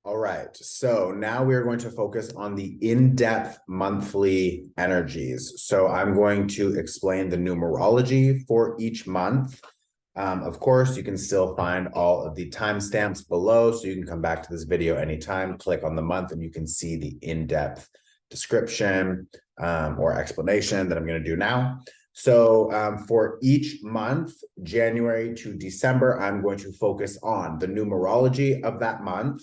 All right, so now we are going to focus on the in-depth monthly energies. So I'm going to explain the numerology for each month. Of course, you can still find all of the timestamps below, so you can come back to this video anytime, click on the month, and you can see the in-depth description or explanation that I'm going to do now. So for each month, January to December, I'm going to focus on the numerology of that month.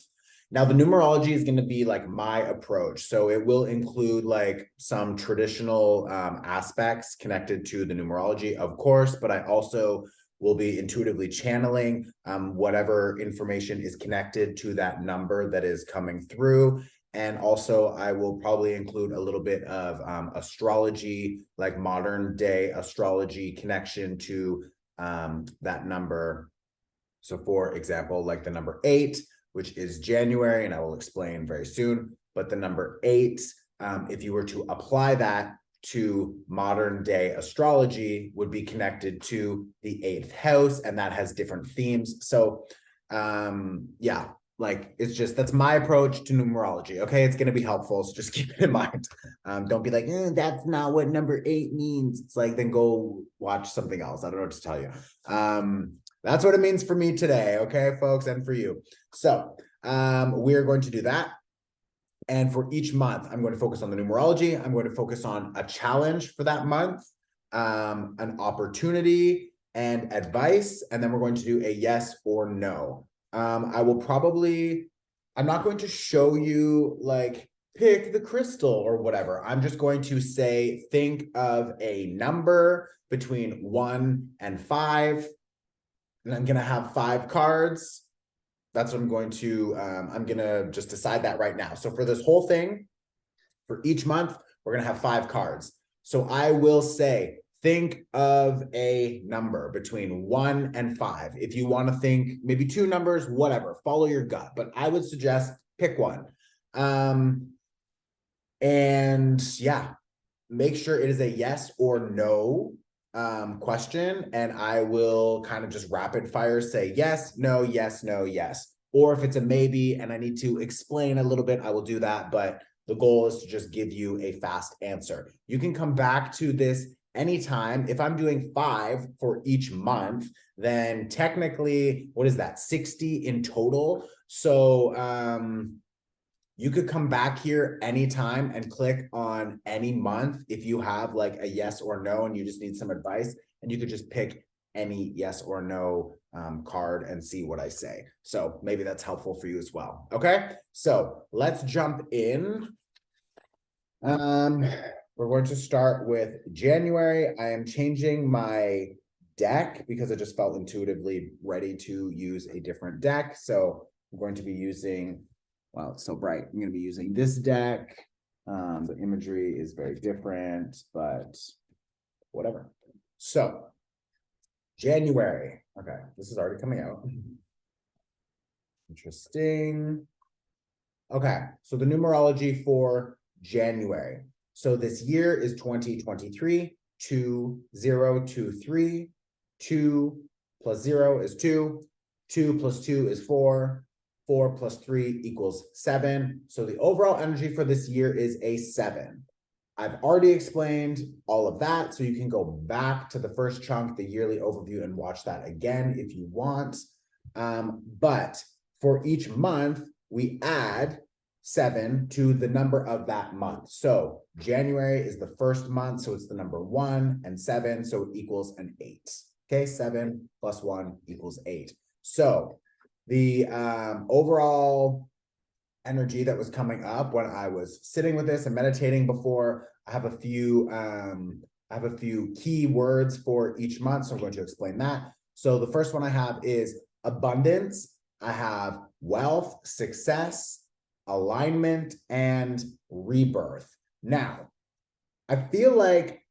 Now, the numerology is going to be like my approach. So it will include like some traditional aspects connected to the numerology, of course, but I also will be intuitively channeling whatever information is connected to that number that is coming through. And also I will probably include a little bit of astrology, like modern day astrology connection to that number. So for example, like the number 8, which is January, and I will explain very soon. But the number 8, if you were to apply that to modern day astrology, would be connected to the 8th house, and that has different themes. So yeah, like it's just, that's my approach to numerology. Okay, it's going to be helpful, so just keep it in mind. Don't be like, that's not what number 8 means. It's like, then go watch something else. I don't know what to tell you. That's what it means for me today, okay, folks, and for you. So we're going to do that. And for each month, I'm going to focus on the numerology. I'm going to focus on a challenge for that month, an opportunity, and advice. And then we're going to do a yes or no. I'm not going to show you like pick the crystal or whatever. I'm just going to say, think of a number between 1 and 5. And I'm going to have 5 cards. That's what I'm going to just decide that right now. So for this whole thing, for each month, we're going to have 5 cards. So I will say, think of a number between 1 and 5. If you want to think maybe 2 numbers, whatever, follow your gut. But I would suggest pick one. And yeah, make sure it is a yes or no question, and I will kind of just rapid fire say yes, no, yes. Or if it's a maybe and I need to explain a little bit, I will do that. But the goal is to just give you a fast answer. You can come back to this anytime. If I'm doing 5 for each month, then technically, what is that? 60 in total. So you could come back here anytime and click on any month if you have like a yes or no and you just need some advice, and you could just pick any yes or no card and see what I say. So maybe that's helpful for you as well. Okay, so let's jump in. We're going to start with January. I am changing my deck because I just felt intuitively ready to use a different deck. So I'm going to be using, wow, it's so bright. I'm going to be using this deck. The imagery is very different, but whatever. So January. Okay, this is already coming out. Interesting. Okay, so the numerology for January. So this year is 2023, 2023. 2 plus 0 is 2. 2 plus 2 is 4. 4 plus 3 equals 7. So the overall energy for this year is a 7. I've already explained all of that, so you can go back to the first chunk, the yearly overview, and watch that again if you want. But for each month, we add 7 to the number of that month. So January is the first month, so it's the number 1 and 7, so it equals an 8. Okay, 7 plus 1 equals 8. So the overall energy that was coming up when I was sitting with this and meditating before, I have a few key words for each month, so I'm going to explain that. So the first one I have is abundance. I have wealth, success, alignment, and rebirth. Now, I feel like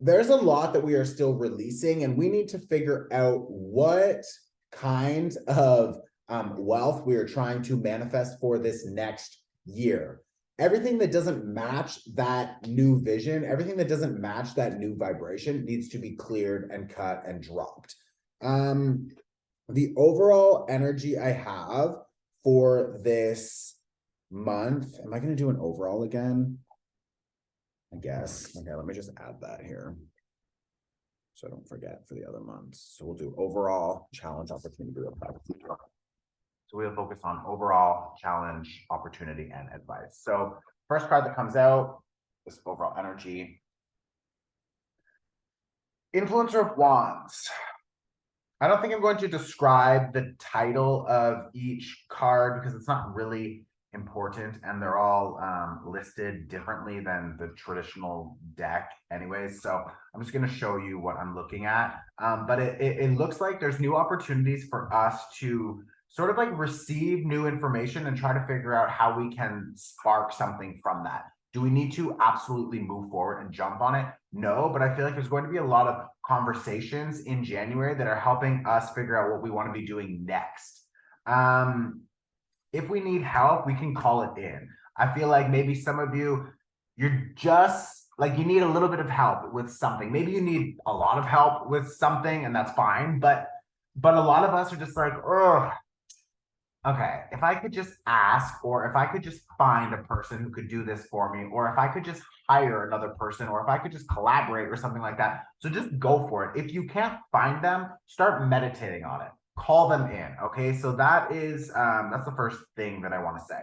there's a lot that we are still releasing, and we need to figure out what kind of wealth we are trying to manifest for this next year. Everything that doesn't match that new vision, everything that doesn't match that new vibration needs to be cleared and cut and dropped. The overall energy I have for this month, am I going to do an overall again? I guess. Okay, let me just add that here so I don't forget for the other months. So we'll do overall, challenge, opportunity, advice. So we'll focus on overall, challenge, opportunity, and advice. So first card that comes out is overall energy. Influencer of Wands. I don't think I'm going to describe the title of each card because it's not really important, and they're all listed differently than the traditional deck anyways. So I'm just going to show you what I'm looking at. But it looks like there's new opportunities for us to sort of like receive new information and try to figure out how we can spark something from that. Do we need to absolutely move forward and jump on it? No, but I feel like there's going to be a lot of conversations in January that are helping us figure out what we want to be doing next. If we need help, we can call it in. I feel like maybe some of you, you're just like, you need a little bit of help with something. Maybe you need a lot of help with something, and that's fine. But a lot of us are just like, oh, okay, if I could just ask, or if I could just find a person who could do this for me, or if I could just hire another person, or if I could just collaborate or something like that. So just go for it. If you can't find them, start meditating on it. Call them in. Okay, so that is that's the first thing that I want to say.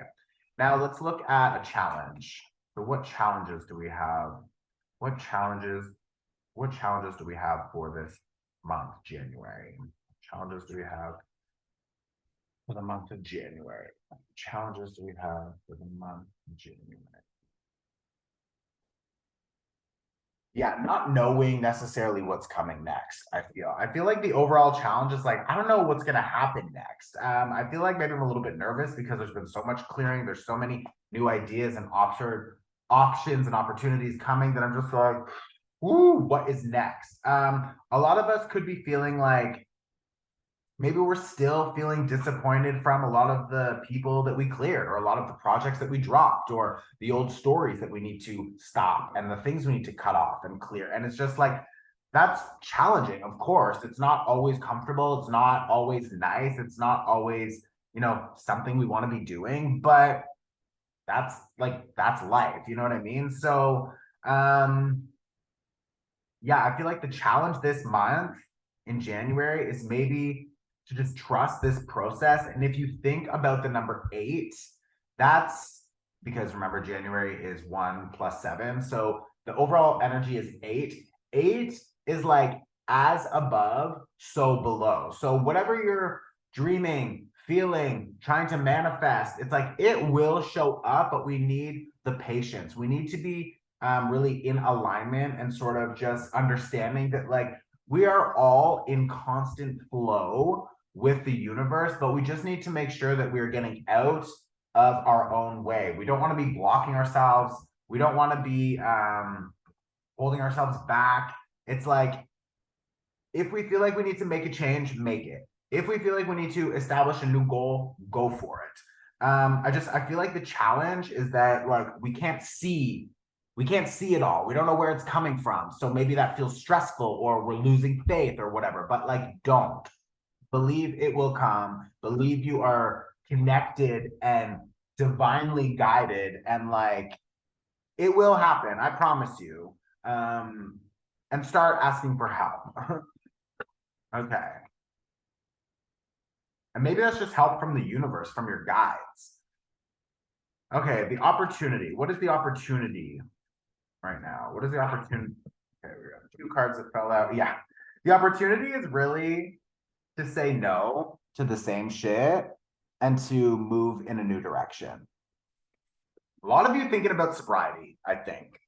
Now let's look at a challenge. So what challenges do we have? What challenges do we have for this month, January? Challenges do we have for the month of January? Challenges do we have for the month of January? Yeah, not knowing necessarily what's coming next. I feel like the overall challenge is like, I don't know what's going to happen next. I feel like maybe I'm a little bit nervous because there's been so much clearing. There's so many new ideas and options and opportunities coming that I'm just like, ooh, what is next? A lot of us could be feeling like maybe we're still feeling disappointed from a lot of the people that we cleared, or a lot of the projects that we dropped, or the old stories that we need to stop, and the things we need to cut off and clear. And it's just like, that's challenging. Of course, it's not always comfortable. It's not always nice. It's not always, something we want to be doing, but that's life. You know what I mean? So, yeah, I feel like the challenge this month in January is maybe to just trust this process. And if you think about the number 8, that's because remember, January is 1 + 7. So the overall energy is 8. 8 is like as above, so below. So whatever you're dreaming, feeling, trying to manifest, it's like it will show up, but we need the patience. We need to be really in alignment and sort of just understanding that like we are all in constant flow with the universe, but we just need to make sure that we are getting out of our own way. We don't want to be blocking ourselves. We don't want to be holding ourselves back. It's like, if we feel like we need to make a change, make it. If we feel like we need to establish a new goal, go for it. I feel like the challenge is that like we can't see it all. We don't know where it's coming from. So maybe that feels stressful, or we're losing faith or whatever, but like, don't. Believe it will come. Believe you are connected and divinely guided, and like it will happen. I promise you. And start asking for help. Okay. And maybe that's just help from the universe, from your guides. Okay, the opportunity. What is the opportunity right now? What is the opportunity? Okay, we got 2 cards that fell out. Yeah. The opportunity is really to say no to the same shit and to move in a new direction. A lot of you thinking about sobriety, I think.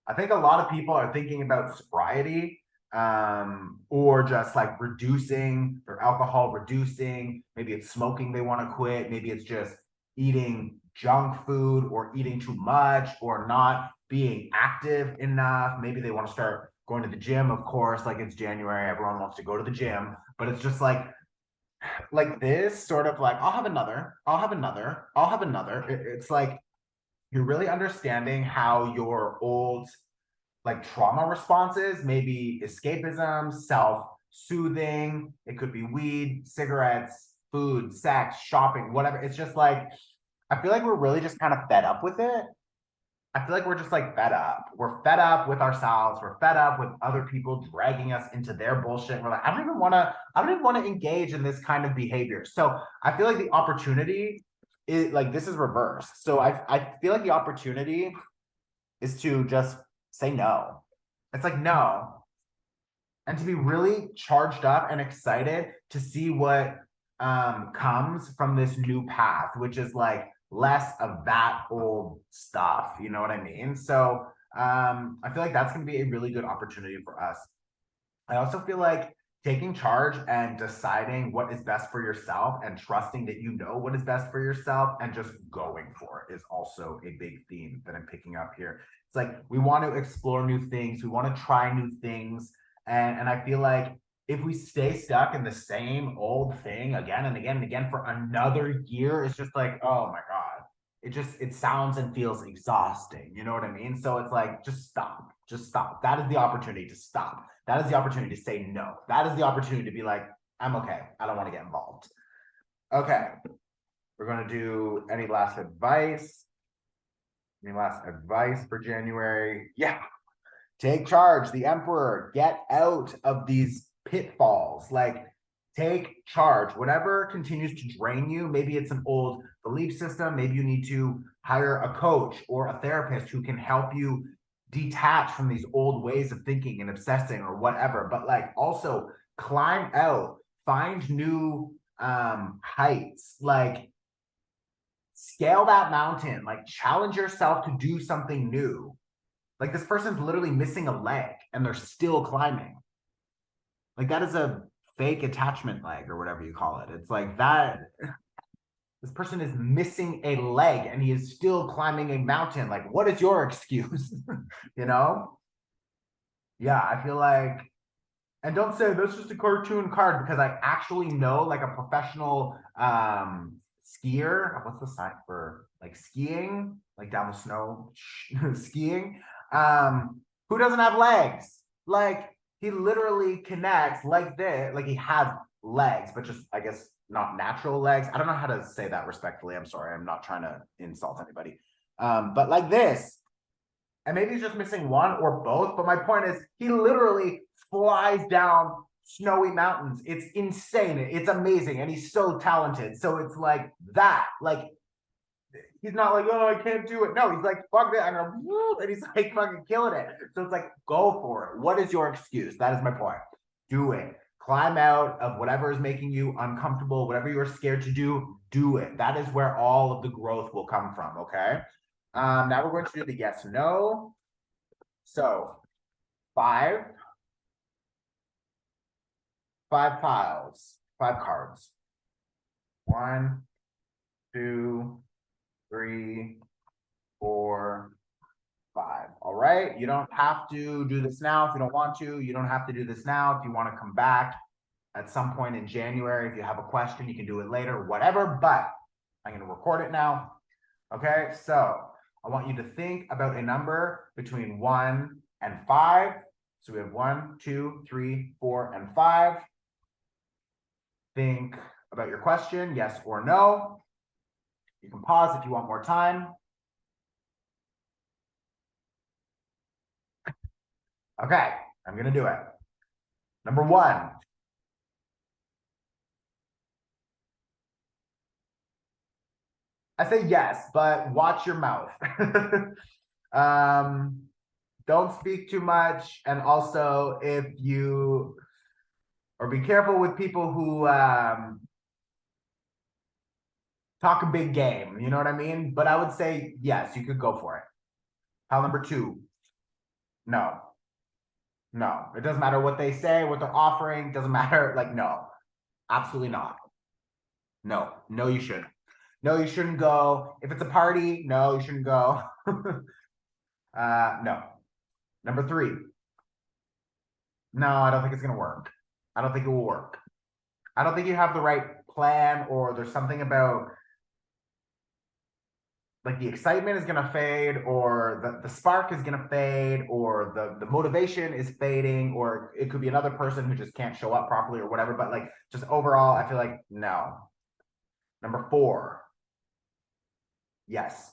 I think a lot of people are thinking about sobriety, or just like reducing their alcohol, maybe it's smoking they want to quit, maybe it's just eating junk food, or eating too much, or not being active enough. Maybe they want to start going to the gym. Of course, like it's January, everyone wants to go to the gym, but it's just like this sort of like, I'll have another. It's like you're really understanding how your old like trauma responses, maybe escapism, self-soothing, it could be weed, cigarettes, food, sex, shopping, whatever. It's just like, I feel like we're really just kind of fed up with it. I feel like we're just like fed up. We're fed up with ourselves. We're fed up with other people dragging us into their bullshit. We're like, I don't even want to engage in this kind of behavior. So I feel like the opportunity is like, this is reversed. So I feel like the opportunity is to just say no. It's like, no. And to be really charged up and excited to see what comes from this new path, which is like less of that old stuff. You know what I mean? So I feel like that's going to be a really good opportunity for us. I also feel like taking charge and deciding what is best for yourself and trusting that you know what is best for yourself and just going for it is also a big theme that I'm picking up here. It's like we want to explore new things, we want to try new things. And I feel like if we stay stuck in the same old thing again and again and again for another year, it's just like, oh my God, it sounds and feels exhausting. You know what I mean? So it's like, just stop. Just stop. That is the opportunity to stop. That is the opportunity to say no. That is the opportunity to be like, I'm okay. I don't want to get involved. Okay. We're going to do any last advice. Any last advice for January? Yeah. Take charge. The Emperor. Get out of these pitfalls. Like, take charge. Whatever continues to drain you, maybe it's an old belief system. Maybe you need to hire a coach or a therapist who can help you detach from these old ways of thinking and obsessing or whatever. But like, also climb out, find new heights, like scale that mountain, like challenge yourself to do something new. Like, this person's literally missing a leg and they're still climbing. Like, that is a fake attachment leg or whatever you call it. It's like that. This person is missing a leg and he is still climbing a mountain. Like, what is your excuse? You know? Yeah, I feel like, and don't say that's just a cartoon card, because I actually know like a professional skier. What's the sign for like skiing, like down the snow skiing, who doesn't have legs. Like, he literally connects like this, like he has legs, but just, I guess, not natural legs. I don't know how to say that respectfully. I'm sorry. I'm not trying to insult anybody. But like this, and maybe he's just missing one or both. But my point is, he literally flies down snowy mountains. It's insane. It's amazing. And he's so talented. So it's like that, like, he's not like, oh, I can't do it. No, he's like, fuck that. And he's like fucking killing it. So it's like, go for it. What is your excuse? That is my point. Do it. Climb out of whatever is making you uncomfortable, whatever you're scared to do it. That is where all of the growth will come from, okay? Now we're going to do the yes, no. So, five piles, 5 cards. 1, 2, 3, 4, 5. All right. You don't have to do this now if you don't want to. You don't have to do this now if you want to come back at some point in January. If you have a question, you can do it later, whatever. But I'm going to record it now. Okay. So I want you to think about a number between 1 and 5. So we have 1, 2, 3, 4, and 5. Think about your question, yes or no. You can pause if you want more time. Okay, I'm going to do it. Number 1. I say yes, but watch your mouth. Don't speak too much. And also, if you, or be careful with people who talk a big game. You know what I mean? But I would say yes, you could go for it. Pile number 2. No. No, it doesn't matter what they say, what they're offering. Doesn't matter. Like, no, absolutely not. No, no, you shouldn't. No, you shouldn't go. If it's a party, no, you shouldn't go. No. Number 3. No, I don't think it's going to work. I don't think it will work. I don't think you have the right plan, or there's something about, like, the excitement is going to fade, or the spark is going to fade, or the motivation is fading, or it could be another person who just can't show up properly or whatever. But like, just overall, I feel like no. Number 4, yes.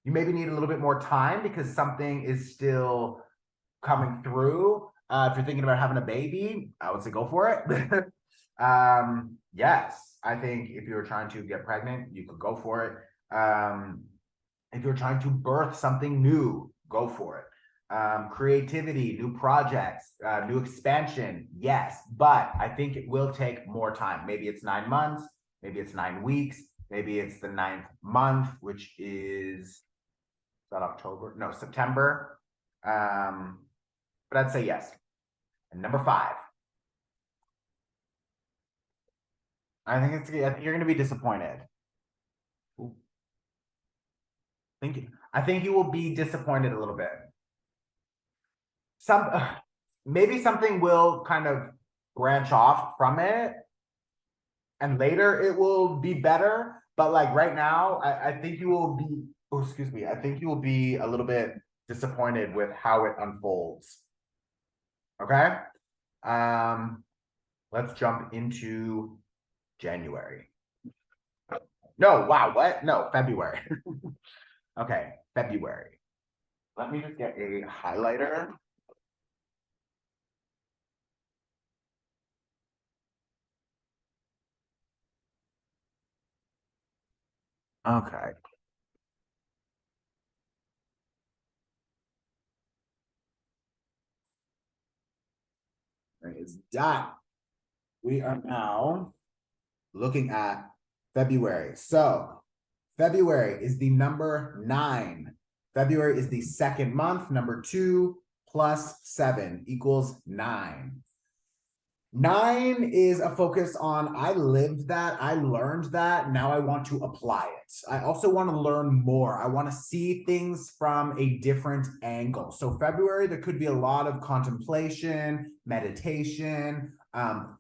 You maybe need a little bit more time because something is still coming through. If you're thinking about having a baby, I would say go for it. Yes, I think if you're trying to get pregnant, you could go for it. If you're trying to birth something new, go for it. Creativity, new projects, new expansion, yes, but I think it will take more time. Maybe it's 9 months, maybe it's 9 weeks, maybe it's the 9th month, which is that October? No, September. But I'd say yes. And number 5, I think you're going to be disappointed. Ooh. I think you will be disappointed a little bit. Maybe something will kind of branch off from it, and later it will be better. But like right now, I think you will be. Oh, excuse me. I think you will be a little bit disappointed with how it unfolds. Okay. Let's jump into January. No, wow, what? No, February. Okay, February. Let me just get a highlighter. Okay. It's done. We are now looking at February. So February is the number 9. February is the second month. Number 2 plus 7 equals 9. 9 is a focus on, I lived that, I learned that, now I want to apply it. I also want to learn more. I want to see things from a different angle. So February, there could be a lot of contemplation, meditation,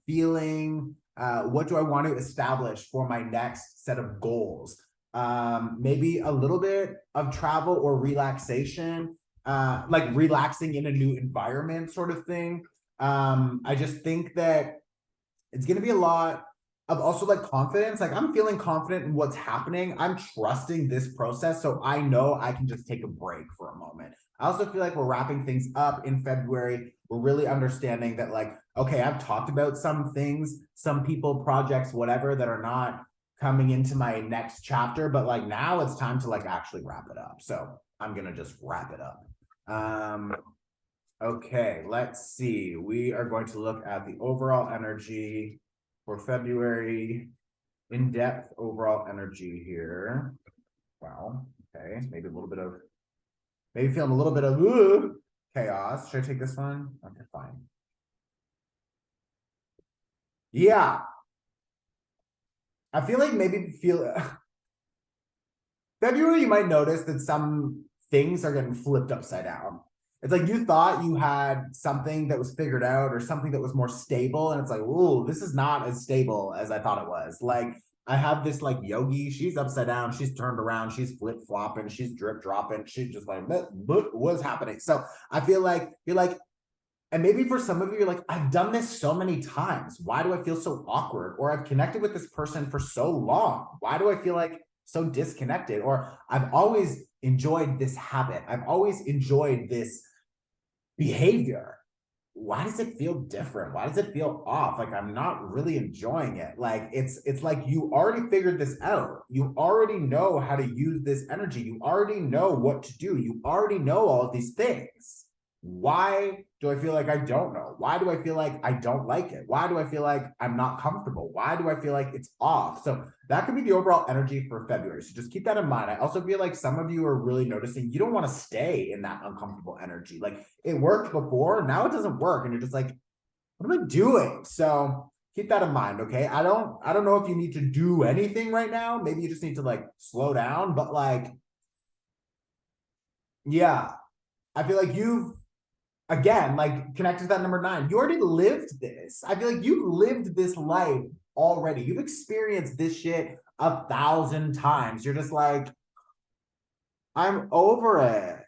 feeling, what do I want to establish for my next set of goals? Maybe a little bit of travel or relaxation, like relaxing in a new environment sort of thing. I just think that it's going to be a lot of also like confidence. Like I'm feeling confident in what's happening. I'm trusting this process. So I know I can just take a break for a moment. I also feel like we're wrapping things up in February. We're really understanding that like, okay, I've talked about some things, some people, projects, whatever, that are not coming into my next chapter, but like now it's time to like actually wrap it up. So I'm going to just wrap it up. Okay, let's see. We are going to look at the overall energy for February, in-depth overall energy here. Wow, okay, maybe feeling a little bit of chaos. Should I take this one? Okay, fine. Yeah. I feel like February, you might notice that some things are getting flipped upside down. It's like you thought you had something that was figured out or something that was more stable. And it's like, ooh, this is not as stable as I thought it was. Like I have this like yogi, she's upside down, she's turned around, she's flip-flopping, she's drip dropping, she's just like, what's happening? So I feel like you're like, and maybe for some of you, you're like, I've done this so many times. Why do I feel so awkward? Or I've connected with this person for so long. Why do I feel like so disconnected? Or I've always enjoyed this habit. I've always enjoyed this behavior. Why does it feel different? Why does it feel off? Like I'm not really enjoying it. Like it's like you already figured this out. You already know how to use this energy. You already know what to do. You already know all of these things. Why do I feel like I don't know? Why do I feel like I don't like it? Why do I feel like I'm not comfortable? Why do I feel like it's off? So that could be the overall energy for February. So just keep that in mind. I also feel like some of you are really noticing you don't want to stay in that uncomfortable energy. Like it worked before, now it doesn't work. And you're just like, what am I doing? So keep that in mind, okay? I don't know if you need to do anything right now. Maybe you just need to like slow down, but like, yeah, I feel like again, like connected to that number 9, you already lived this. I feel like you've lived this life already. You've experienced this shit 1,000 times. You're just like, I'm over it.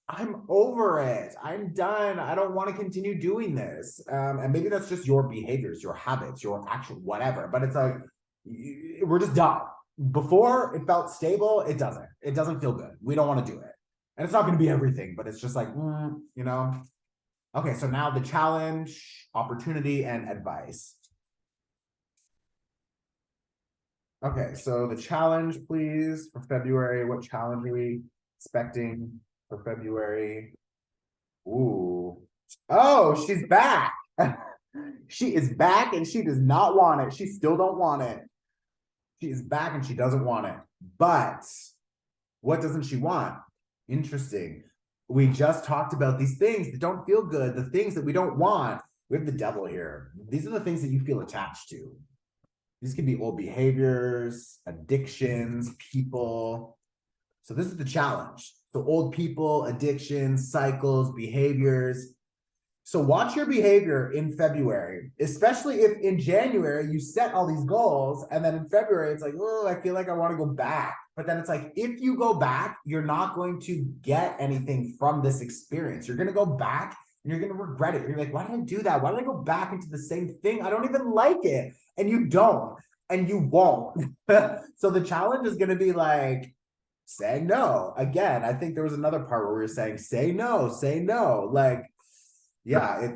I'm over it. I'm done. I don't want to continue doing this. And maybe that's just your behaviors, your habits, your actual whatever. But it's like, we're just done. Before it felt stable, it doesn't feel good. We don't want to do it. And it's not going to be everything, but it's just like, you know. Okay, so now the challenge, opportunity, and advice. Okay, so the challenge, please, for February. What challenge are we expecting for February? Ooh. Oh, she's back. She is back and she does not want it. She still don't want it. She is back and she doesn't want it. But what doesn't she want? Interesting. We just talked about these things that don't feel good, the things that we don't want. We have the devil here. These are the things that you feel attached to. These can be old behaviors, addictions, people. So this is the challenge. So old people, addictions, cycles, behaviors. So watch your behavior in February, especially if in January you set all these goals and then in February it's like, oh, I feel like I want to go back. But then it's like, if you go back, you're not going to get anything from this experience. You're going to go back and you're going to regret it. You're like, why did I do that? Why did I go back into the same thing? I don't even like it. And you don't, and you won't. So the challenge is going to be like, saying no. Again, I think there was another part where we were saying, say no, say no. Like, yeah,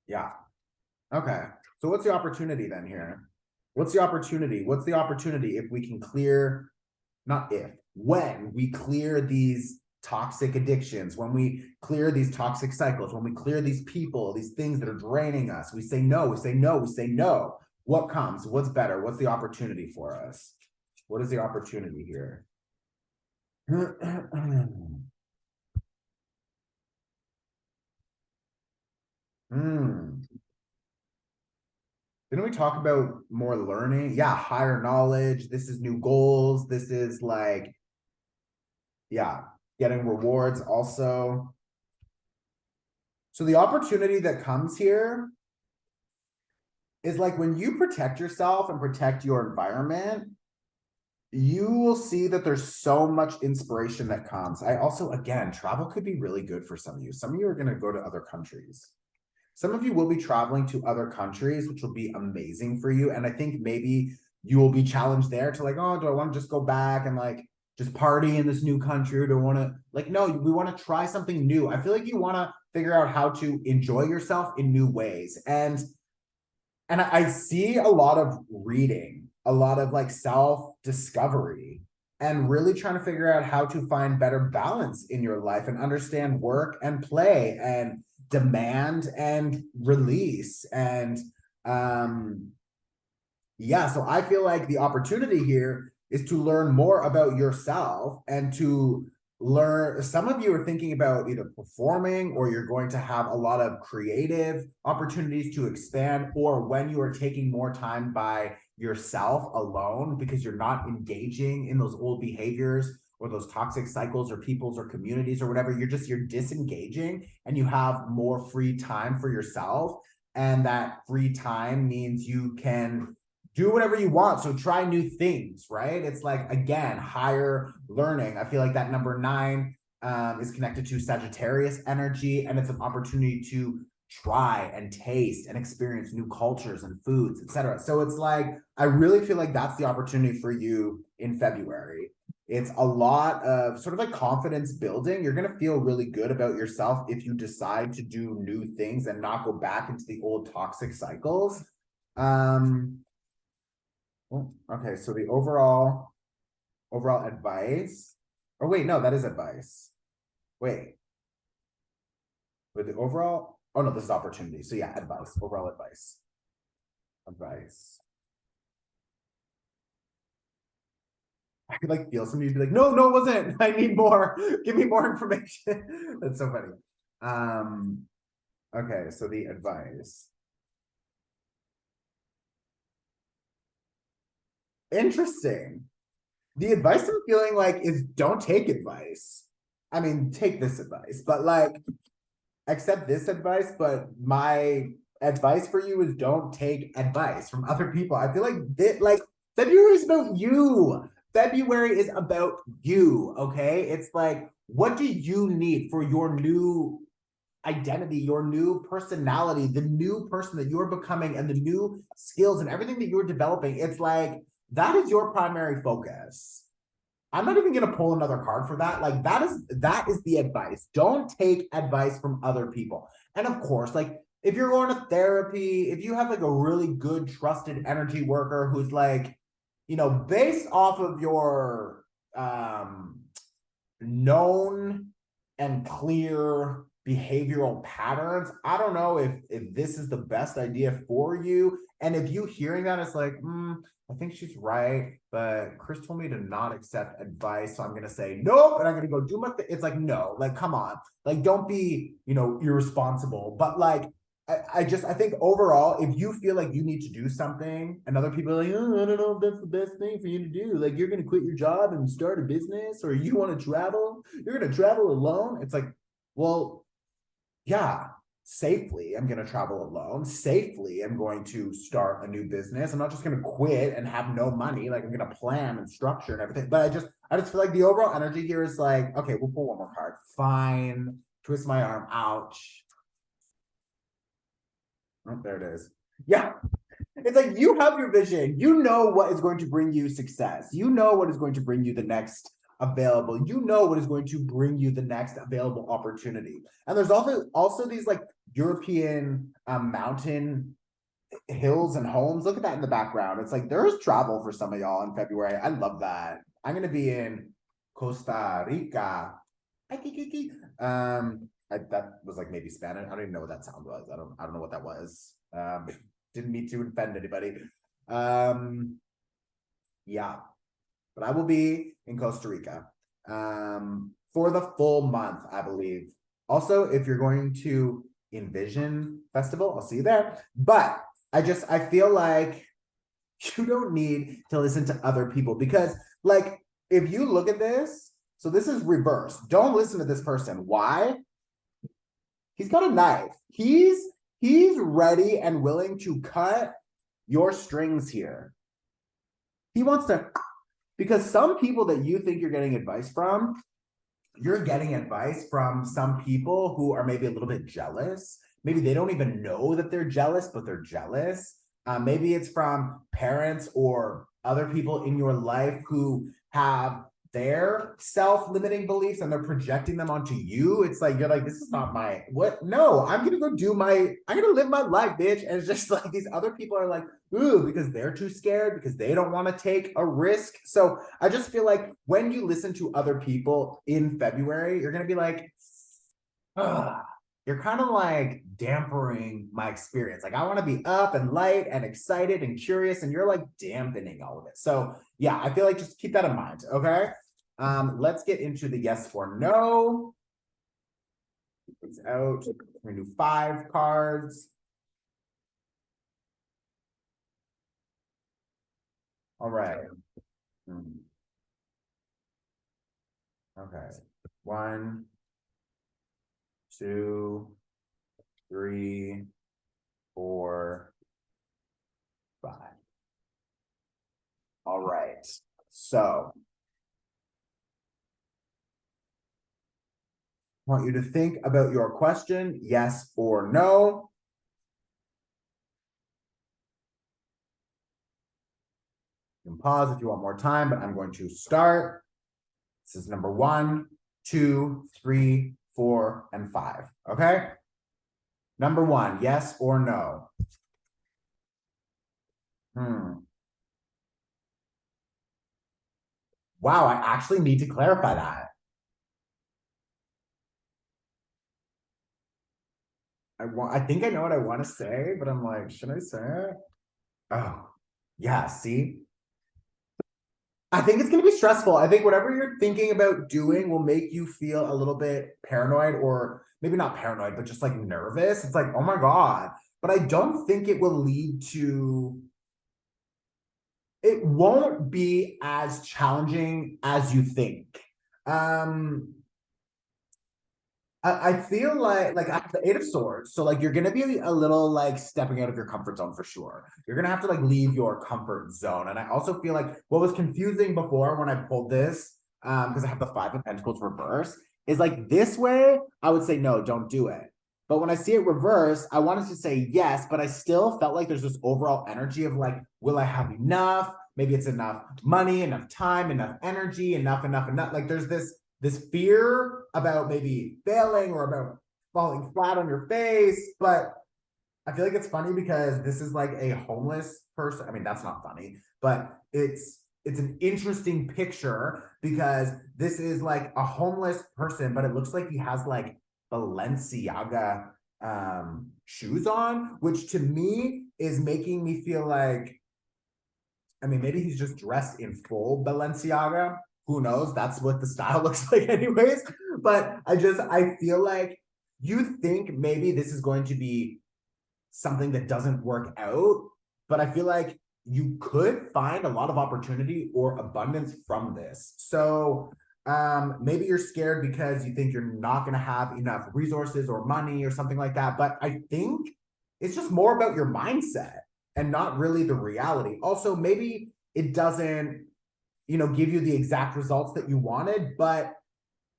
yeah. Okay. So what's the opportunity then here? What's the opportunity? What's the opportunity if we can clear, not if, when we clear these toxic addictions, when we clear these toxic cycles, when we clear these people, these things that are draining us, we say no, we say no, we say no. What comes? What's better? What's the opportunity for us? What is the opportunity here? Didn't we talk about more learning? Yeah, higher knowledge. This is new goals. This is like, yeah, getting rewards also. So the opportunity that comes here is like when you protect yourself and protect your environment, you will see that there's so much inspiration that comes. I also, again, travel could be really good for some of you. Some of you are going to go to other countries. Some of you will be traveling to other countries, which will be amazing for you. And I think maybe you will be challenged there to like, oh, do I want to just go back and like just party in this new country? Or do I want to like, no, we want to try something new. I feel like you want to figure out how to enjoy yourself in new ways. And I see a lot of reading, a lot of like self-discovery, and really trying to figure out how to find better balance in your life and understand work and play and demand and release. And yeah, so I feel like the opportunity here is to learn more about yourself and to learn. Some of you are thinking about either performing, or you're going to have a lot of creative opportunities to expand, or when you are taking more time by yourself alone because you're not engaging in those old behaviors or those toxic cycles or peoples or communities or whatever, you're disengaging and you have more free time for yourself. And that free time means you can do whatever you want. So try new things, right? It's like, again, higher learning. I feel like that number 9 is connected to Sagittarius energy, and it's an opportunity to try and taste and experience new cultures and foods, etc. So it's like, I really feel like that's the opportunity for you in February. It's a lot of sort of like confidence building. You're going to feel really good about yourself if you decide to do new things and not go back into the old toxic cycles. Okay, so the overall advice. Oh wait, no, that is advice. Wait. With the overall, oh no, this is opportunity. So yeah, advice, overall advice. Advice. I could like feel somebody be like, no, it wasn't. I need more. Give me more information. That's so funny. Okay, so the advice. Interesting. The advice I'm feeling like is don't take advice. I mean, take this advice, but like accept this advice. But my advice for you is don't take advice from other people. I feel like February is about you. February is about you. Okay. It's like, what do you need for your new identity, your new personality, the new person that you're becoming, and the new skills and everything that you're developing. It's like that is your primary focus. I'm not even gonna pull another card for that. Like that is the advice. Don't take advice from other people. And of course, like if you're going to therapy, if you have like a really good trusted energy worker who's like, based off of your known and clear behavioral patterns, I don't know if this is the best idea for you. And if you hearing that, it's like, I think she's right, but Chris told me to not accept advice, so I'm gonna say nope, and I'm gonna go do my thing. It's like, no, like, come on, like, don't be, irresponsible. But like, I think overall, if you feel like you need to do something, and other people are like, oh, I don't know if that's the best thing for you to do. Like, you're gonna quit your job and start a business, or you want to travel, you're gonna travel alone. It's like, well, yeah, safely I'm going to travel alone. Safely I'm going to start a new business. I'm not just going to quit and have no money. Like, I'm going to plan and structure and everything. But I just feel like the overall energy here is like, okay, we'll pull one more card. Fine. Twist my arm. Ouch. Oh, there it is. Yeah. It's like you have your vision. You know what is going to bring you success. You know what is going to bring you the next available. You know what is going to bring you the next available opportunity. And there's also these like European mountain hills and homes. Look at that in the background. It's like there's travel for some of y'all in February. I love that. I'm gonna be in Costa Rica. That was like maybe Spanish. I don't even know what that sound was. I don't know what that was. Didn't mean to offend anybody. Yeah, but I will be in Costa Rica for the full month, I believe. Also, if you're going to Envision Festival, I'll see you there. But I feel like you don't need to listen to other people, because like if you look at this, so this is reverse. Don't listen to this person. Why? He's got a knife. He's ready and willing to cut your strings here. He wants to, because some people that you think you're getting advice from, you're getting advice from some people who are maybe a little bit jealous. Maybe they don't even know that they're jealous, but they're jealous. Maybe it's from parents or other people in your life who have their self-limiting beliefs and they're projecting them onto you. It's like, you're like, this is not my, what? No, I'm going to go I'm going to live my life, bitch. And it's just like these other people are like, ooh, because they're too scared, because they don't want to take a risk. So I just feel like when you listen to other people in February, you're going to be like, you're kind of like dampering my experience. Like, I want to be up and light and excited and curious, and you're like dampening all of it. So yeah, I feel like just keep that in mind. Okay. Let's get into the yes or no. It's out. We're gonna do 5 cards. All right. Okay. 1, 2, 3, 4, 5. All right. So I want you to think about your question, yes or no. You can pause if you want more time, but I'm going to start. This is number 1, 2, 3, 4, and 5. Okay. Number 1, yes or no? Wow, I actually need to clarify that. I think I know what I want to say, but I'm like, should I say it? Oh, yeah, see? I think it's going to be stressful. I think whatever you're thinking about doing will make you feel a little bit paranoid, or maybe not paranoid, but just like nervous. It's like, oh my God. But I don't think it will lead to, it won't be as challenging as you think. I feel like I have the 8 of Swords, so like you're gonna be a little like stepping out of your comfort zone for sure. You're gonna have to like leave your comfort zone. And I also feel like what was confusing before when I pulled this, because I have the 5 of Pentacles reverse, is like this way, I would say no, don't do it. But when I see it reverse, I wanted to say yes, but I still felt like there's this overall energy of like, will I have enough? Maybe it's enough money, enough time, enough energy, enough. Like there's this fear about maybe failing or about falling flat on your face. But I feel like it's funny because this is like a homeless person. I mean, that's not funny, but it's an interesting picture because this is like a homeless person, but it looks like he has like Balenciaga shoes on, which to me is making me feel like, I mean, maybe he's just dressed in full Balenciaga. Who knows? That's what the style looks like, anyways. But I feel like you think maybe this is going to be something that doesn't work out, but I feel like you could find a lot of opportunity or abundance from this. So maybe you're scared because you think you're not going to have enough resources or money or something like that. But I think it's just more about your mindset and not really the reality. Also, maybe it doesn't, give you the exact results that you wanted, but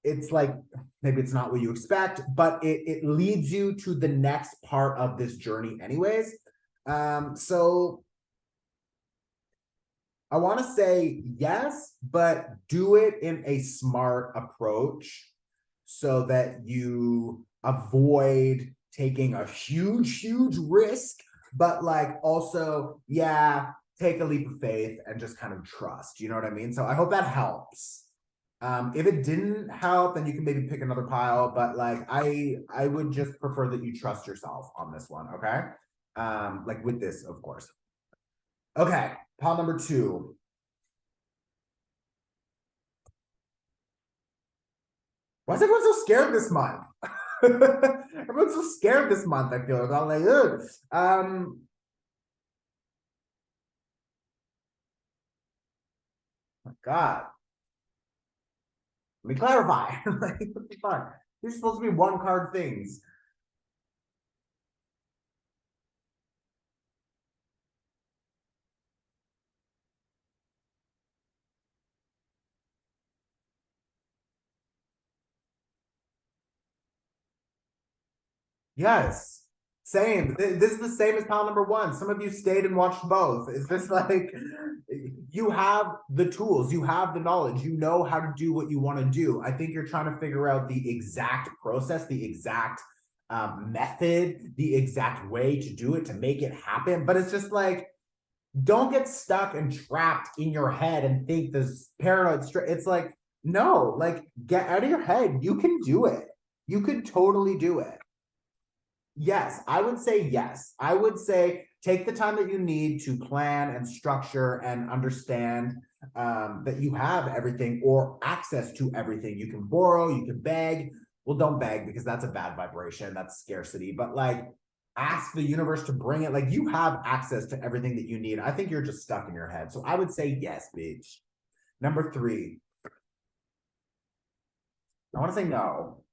it's like maybe it's not what you expect, but it leads you to the next part of this journey anyways. So I want to say yes, but do it in a smart approach so that you avoid taking a huge risk, but like also, yeah, take a leap of faith and just kind of trust. You know what I mean? So I hope that helps. If it didn't help, then you can maybe pick another pile, but like I would just prefer that you trust yourself on this one, okay? Like with this, of course. Okay, pile number 2. Why is everyone so scared this month? Everyone's so scared this month, I feel like. I'm like, ugh. My God. Let me clarify. Like, what the fuck? These are supposed to be one card things. Yes. Same. This is the same as pile number 1. Some of you stayed and watched both. It's just like you have the tools, you have the knowledge, you know how to do what you want to do. I think you're trying to figure out the exact process, the exact method, the exact way to do it to make it happen. But it's just like, don't get stuck and trapped in your head and think this paranoid. It's like, no, like get out of your head. You can do it. You could totally do it. Yes, I would say yes. I would say take the time that you need to plan and structure and understand that you have everything or access to everything. You can borrow, you can beg. Well, don't beg because that's a bad vibration. That's scarcity. But like ask the universe to bring it. Like you have access to everything that you need. I think you're just stuck in your head. So I would say yes, bitch. Number 3. I want to say no.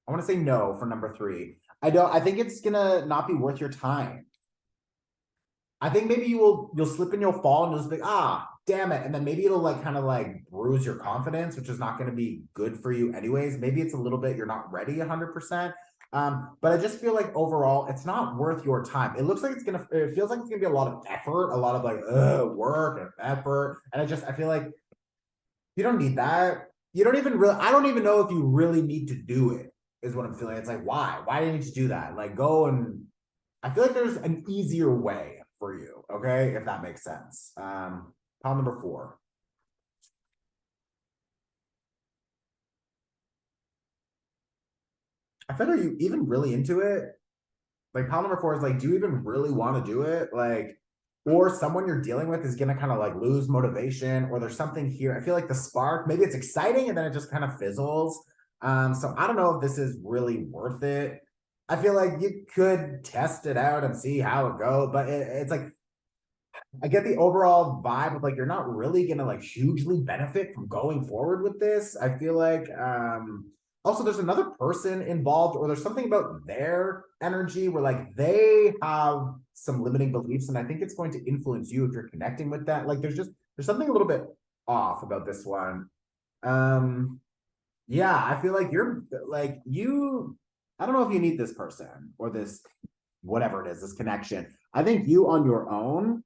I want to say no for number 3. I think it's gonna not be worth your time. I think maybe you'll slip and you'll fall and you'll just be like, damn it. And then maybe it'll like kind of like bruise your confidence, which is not going to be good for you anyways. Maybe it's a little bit, you're not ready 100%. But I just feel like overall, it's not worth your time. It looks like it feels like it's gonna be a lot of effort, a lot of like work and effort. And I feel like you don't need that. You don't even really, I don't even know if you really need to do it, is what I'm feeling. It's like, why? Why do you need to do that? Like go and I feel like there's an easier way for you, okay? If that makes sense. Pile number 4. I feel like, are you even really into it? Like pile number 4 is like, do you even really want to do it? Like, or someone you're dealing with is gonna kind of like lose motivation, or there's something here. I feel like the spark, maybe it's exciting and then it just kind of fizzles. So I don't know if this is really worth it. I feel like you could test it out and see how it goes, but it's like I get the overall vibe of like you're not really gonna like hugely benefit from going forward with this. I feel like also there's another person involved, or there's something about their energy where like they have some limiting beliefs, and I think it's going to influence you if you're connecting with that. Like there's something a little bit off about this one. Yeah, I feel like you're like I don't know if you need this person or this, whatever it is, this connection. I think you on your own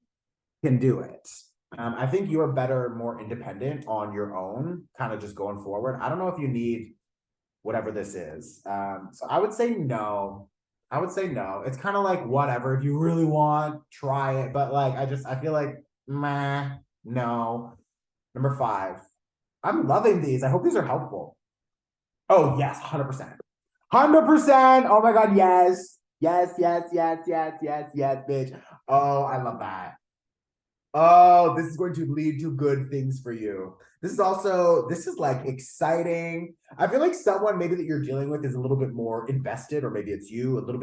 can do it. I think you're better, more independent on your own, kind of just going forward. I don't know if you need whatever this is. So I would say no. I would say no. It's kind of like whatever. If you really want, try it. But like, I feel like, meh, no. Number 5. I'm loving these. I hope these are helpful. Oh, yes, 100%. 100%. Oh my God, yes. Yes, yes, yes, yes, yes, yes, bitch. Oh, I love that. Oh, this is going to lead to good things for you. This is like exciting. I feel like someone maybe that you're dealing with is a little bit more invested, or maybe it's you a little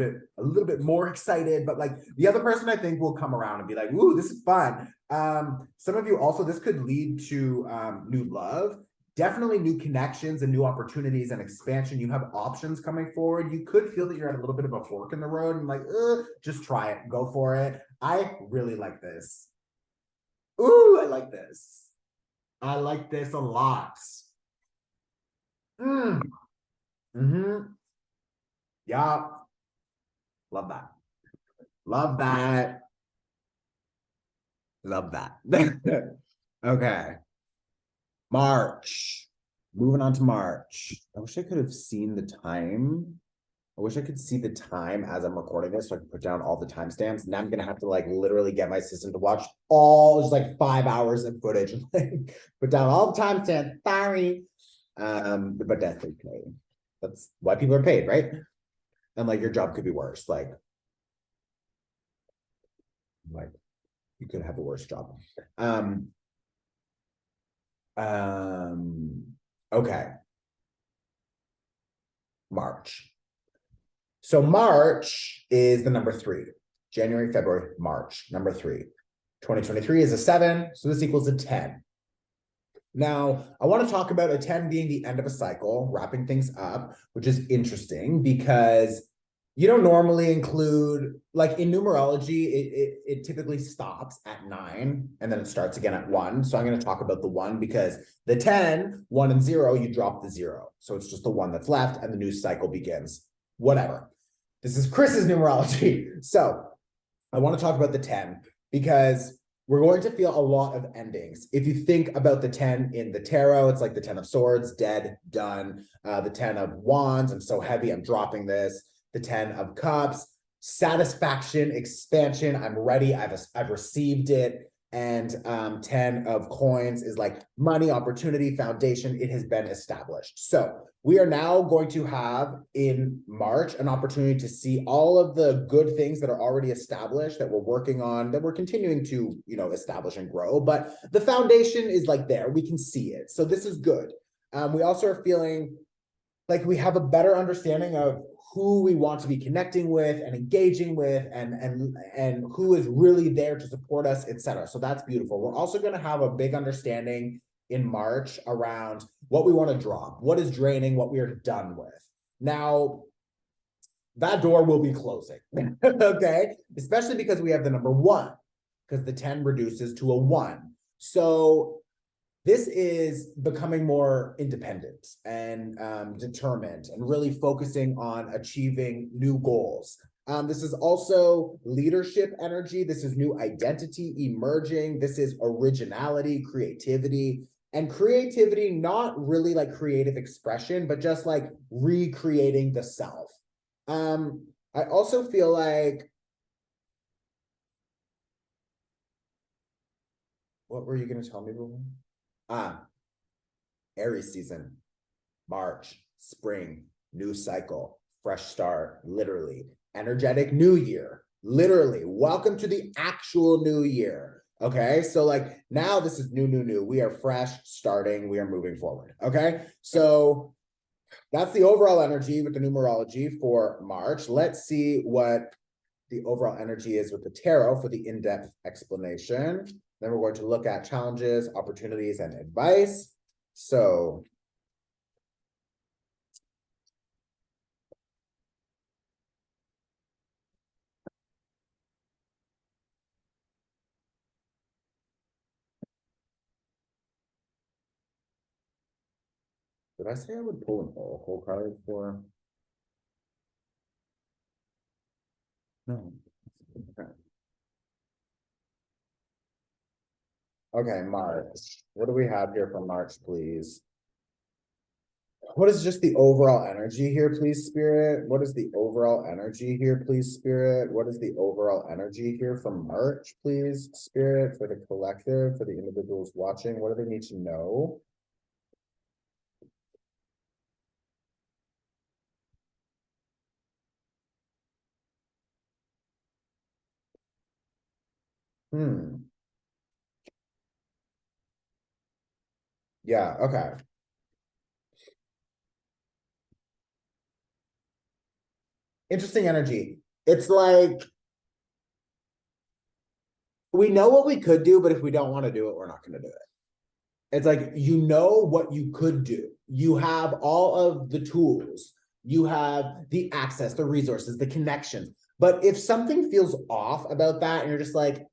bit more excited, but like the other person I think will come around and be like, ooh, this is fun. Some of you also, this could lead to new love, definitely new connections and new opportunities and expansion. You have options coming forward. You could feel that you're at a little bit of a fork in the road and like, just try it, go for it. I really like this. Ooh, I like this. I like this a lot. Mm. Mm-hmm. Yeah. Love that. Love that. Love that. Okay. March. Moving on to March. I wish I could have seen the time. I wish I could see the time as I'm recording this so I can put down all the timestamps. Now I'm gonna have to like literally get my system to watch all just like 5 hours of footage and like put down all the timestamps. Sorry. But that's okay. That's why people are paid, right? And like your job could be worse. Like you could have a worse job. Um, um, okay. March. So March is the number 3. January, February, March, number 3. 2023 is a 7, so this equals a 10. Now, I want to talk about a 10 being the end of a cycle, wrapping things up, which is interesting because you don't normally include, like in numerology, it typically stops at 9 and then it starts again at 1. So I'm going to talk about the 1 because the 10, 1 and 0, you drop the 0. So it's just the 1 that's left and the new cycle begins. Whatever. This is Chris's numerology. So I want to talk about the 10 because we're going to feel a lot of endings. If you think about the 10 in the tarot, it's like the 10 of swords, dead, done. The 10 of wands, I'm so heavy, I'm dropping this. The 10 of cups, satisfaction, expansion, I'm ready, I've received it. And 10 of coins is like money, opportunity, foundation, it has been established. So we are now going to have in March an opportunity to see all of the good things that are already established that we're working on, that we're continuing to, establish and grow. But the foundation is like there, we can see it. So this is good. We also are feeling like we have a better understanding of who we want to be connecting with and engaging with and who is really there to support us, etc. So that's beautiful. We're also going to have a big understanding in March around what we want to drop, what is draining, what we are done with. Now, that door will be closing, okay? Especially because we have the number 1, because the 10 reduces to a 1. So this is becoming more independent and determined and really focusing on achieving new goals. This is also leadership energy. This is new identity emerging. This is originality, creativity, and creativity, not really like creative expression, but just like recreating the self. I also feel like, what were you going to tell me, Boo? Aries season. March, spring, new cycle, fresh start, literally. Energetic new year, literally. Welcome to the actual new year. Okay, so like now this is new. We are fresh, starting, we are moving forward. Okay, so that's the overall energy with the numerology for March. Let's see what the overall energy is with the tarot for the in-depth explanation. Then we're going to look at challenges, opportunities, and advice. So did I say I would pull a whole card for? No. Okay. Okay, March. What do we have here for March, please? What is just the overall energy here, please, Spirit? What is the overall energy here, please, Spirit? What is the overall energy here from March, please, Spirit, for the collective, for the individuals watching? What do they need to know? Yeah, okay. Interesting energy. It's like we know what we could do, but if we don't want to do it, we're not going to do it. It's like, you know what you could do. You have all of the tools, you have the access, the resources, the connections. But if something feels off about that and you're just like,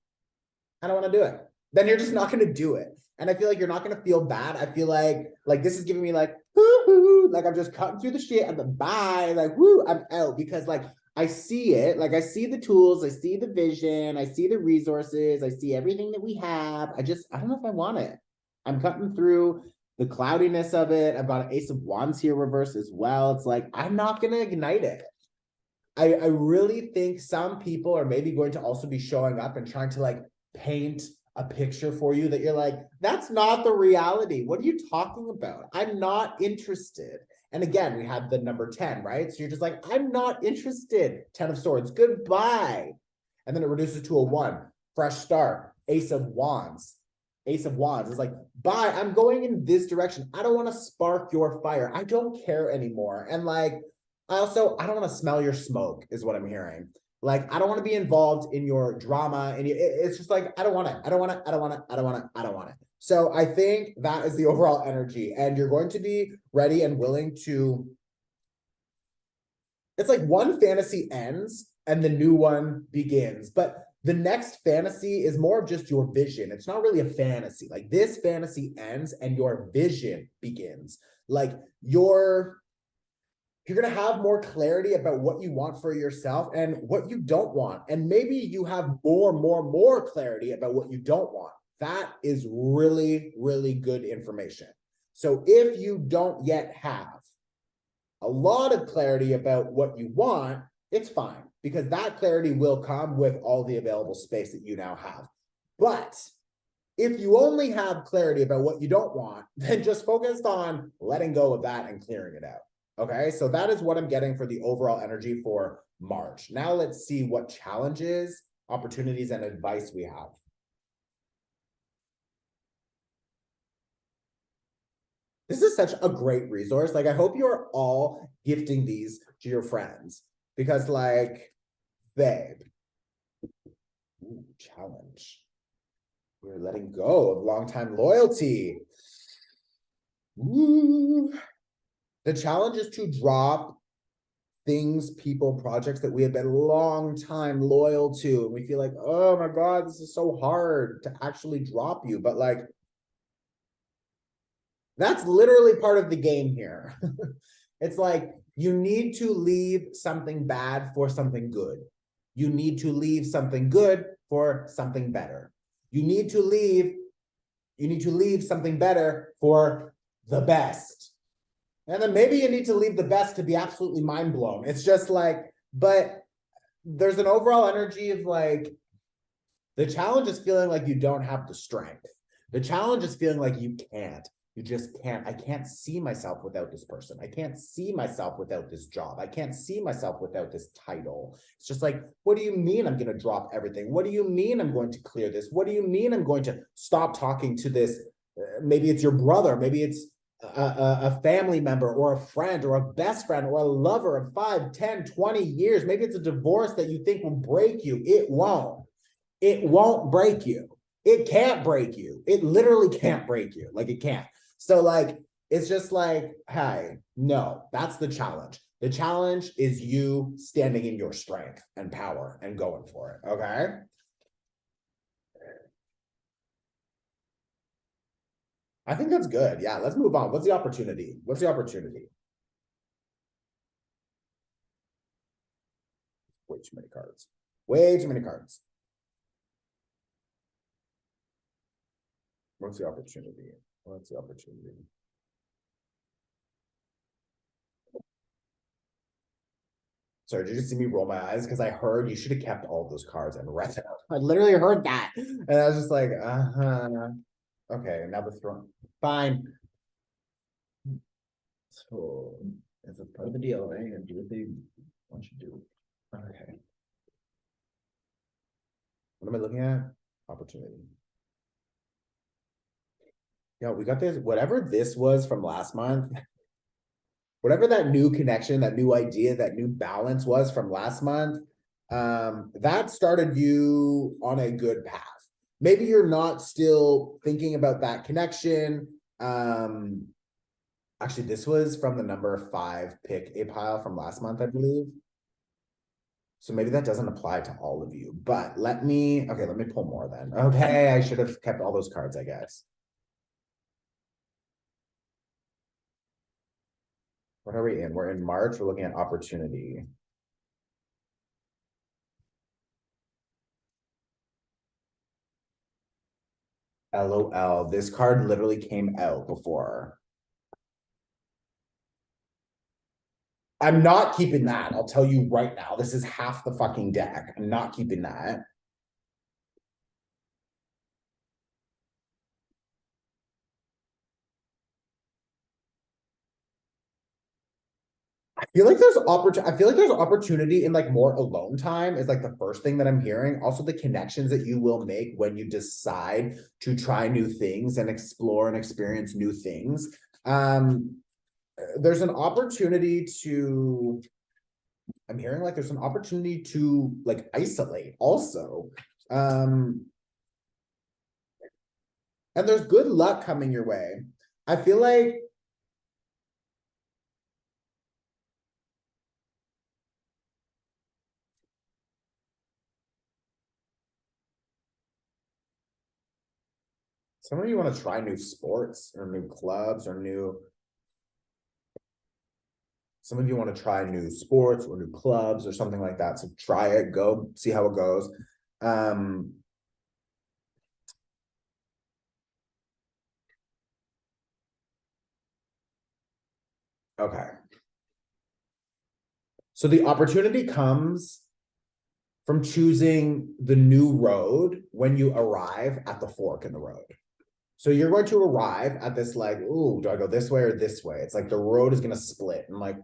I don't want to do it, then you're just not going to do it. And I feel like you're not going to feel bad. I feel like this is giving me like, woo-hoo, like I'm just cutting through the shit and then bye, like, woo, I'm out. Because like, I see it, like I see the tools, I see the vision, I see the resources, I see everything that we have. I don't know if I want it. I'm cutting through the cloudiness of it. I've got an Ace of Wands here reverse as well. It's like, I'm not going to ignite it. I really think some people are maybe going to also be showing up and trying to like paint a picture for you that you're like, that's not the reality. What are you talking about? I'm not interested. And again, we have the number 10, right? So you're just like, I'm not interested. 10 of Swords, goodbye. And then it reduces to a 1, fresh start, Ace of Wands. Ace of Wands is like, bye, I'm going in this direction. I don't want to spark your fire. I don't care anymore. And like, I don't want to smell your smoke is what I'm hearing. Like, I don't want to be involved in your drama. And it's just like, I don't want it. I don't want it. I don't want it. I don't want it. I don't want it. So I think that is the overall energy. And you're going to be ready and willing to, it's like one fantasy ends and the new one begins. But the next fantasy is more of just your vision. It's not really a fantasy. Like this fantasy ends and your vision begins. Like you're going to have more clarity about what you want for yourself and what you don't want. And maybe you have more clarity about what you don't want. That is really, really good information. So if you don't yet have a lot of clarity about what you want, it's fine, because that clarity will come with all the available space that you now have. But if you only have clarity about what you don't want, then just focus on letting go of that and clearing it out. Okay, so that is what I'm getting for the overall energy for March. Now let's see what challenges, opportunities, and advice we have. This is such a great resource. Like, I hope you're all gifting these to your friends, because like, babe, ooh, challenge. We're letting go of long-time loyalty. Ooh. The challenge is to drop things, people, projects that we have been long time loyal to. And we feel like, oh my God, this is so hard to actually drop you. But like, that's literally part of the game here. It's like, you need to leave something bad for something good. You need to leave something good for something better. You need to leave something better for the best. And then maybe you need to leave the best to be absolutely mind blown. It's just like, but there's an overall energy of like, the challenge is feeling like you don't have the strength. The challenge is feeling like you can't. You just can't. I can't see myself without this person. I can't see myself without this job. I can't see myself without this title. It's just like, what do you mean I'm going to drop everything? What do you mean I'm going to clear this? What do you mean I'm going to stop talking to this? Maybe it's your brother. Maybe it's a family member or a friend or a best friend or a lover of 5, 10, 20 years. Maybe it's a divorce that you think will break you. It won't. It won't break you. It can't break you. It literally can't break you. Like, it can't. So like, it's just like, hey, no, that's the challenge. The challenge is you standing in your strength and power and going for it. Okay. I think that's good. Yeah, let's move on. What's the opportunity? What's the opportunity? Way too many cards. Way too many cards. What's the opportunity? What's the opportunity? Sorry, did you just see me roll my eyes? Because I heard you should have kept all those cards and read them. I literally heard that. And I was just like, uh-huh. Okay, now the throne. Fine. So if it's part of the deal, right? You're gonna do what they want you to do. Okay. What am I looking at? Opportunity. Yeah, we got this. Whatever this was from last month, whatever that new connection, that new idea, that new balance was from last month, that started you on a good path. Maybe you're not still thinking about that connection. Actually, this was from the number 5 pick a pile from last month, I believe. So maybe that doesn't apply to all of you, but let me pull more then. Okay, I should have kept all those cards, I guess. What are we in? We're in March. We're looking at opportunity. LOL. This card literally came out before. I'm not keeping that. I'll tell you right now. This is half the fucking deck. I'm not keeping that. I feel like there's opportunity in like more alone time is like the first thing that I'm hearing. Also, the connections that you will make when you decide to try new things and explore and experience new things. There's an opportunity to, I'm hearing like there's an opportunity to like isolate also. And there's good luck coming your way. I feel like some of you want to try new sports or new clubs or some of you want to try new sports or new clubs or something like that. So try it, go see how it goes. Okay. So the opportunity comes from choosing the new road when you arrive at the fork in the road. So you're going to arrive at this like, ooh, do I go this way or this way? It's like the road is going to split. And like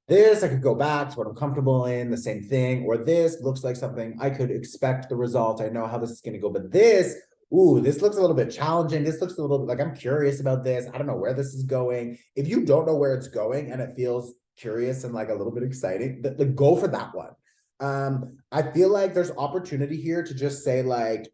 this, I could go back to what I'm comfortable in, the same thing. Or this looks like something I could expect the result. I know how this is going to go. But this, ooh, this looks a little bit challenging. This looks a little bit like I'm curious about this. I don't know where this is going. If you don't know where it's going and it feels curious and like a little bit exciting, like go for that one. I feel like there's opportunity here to just say like,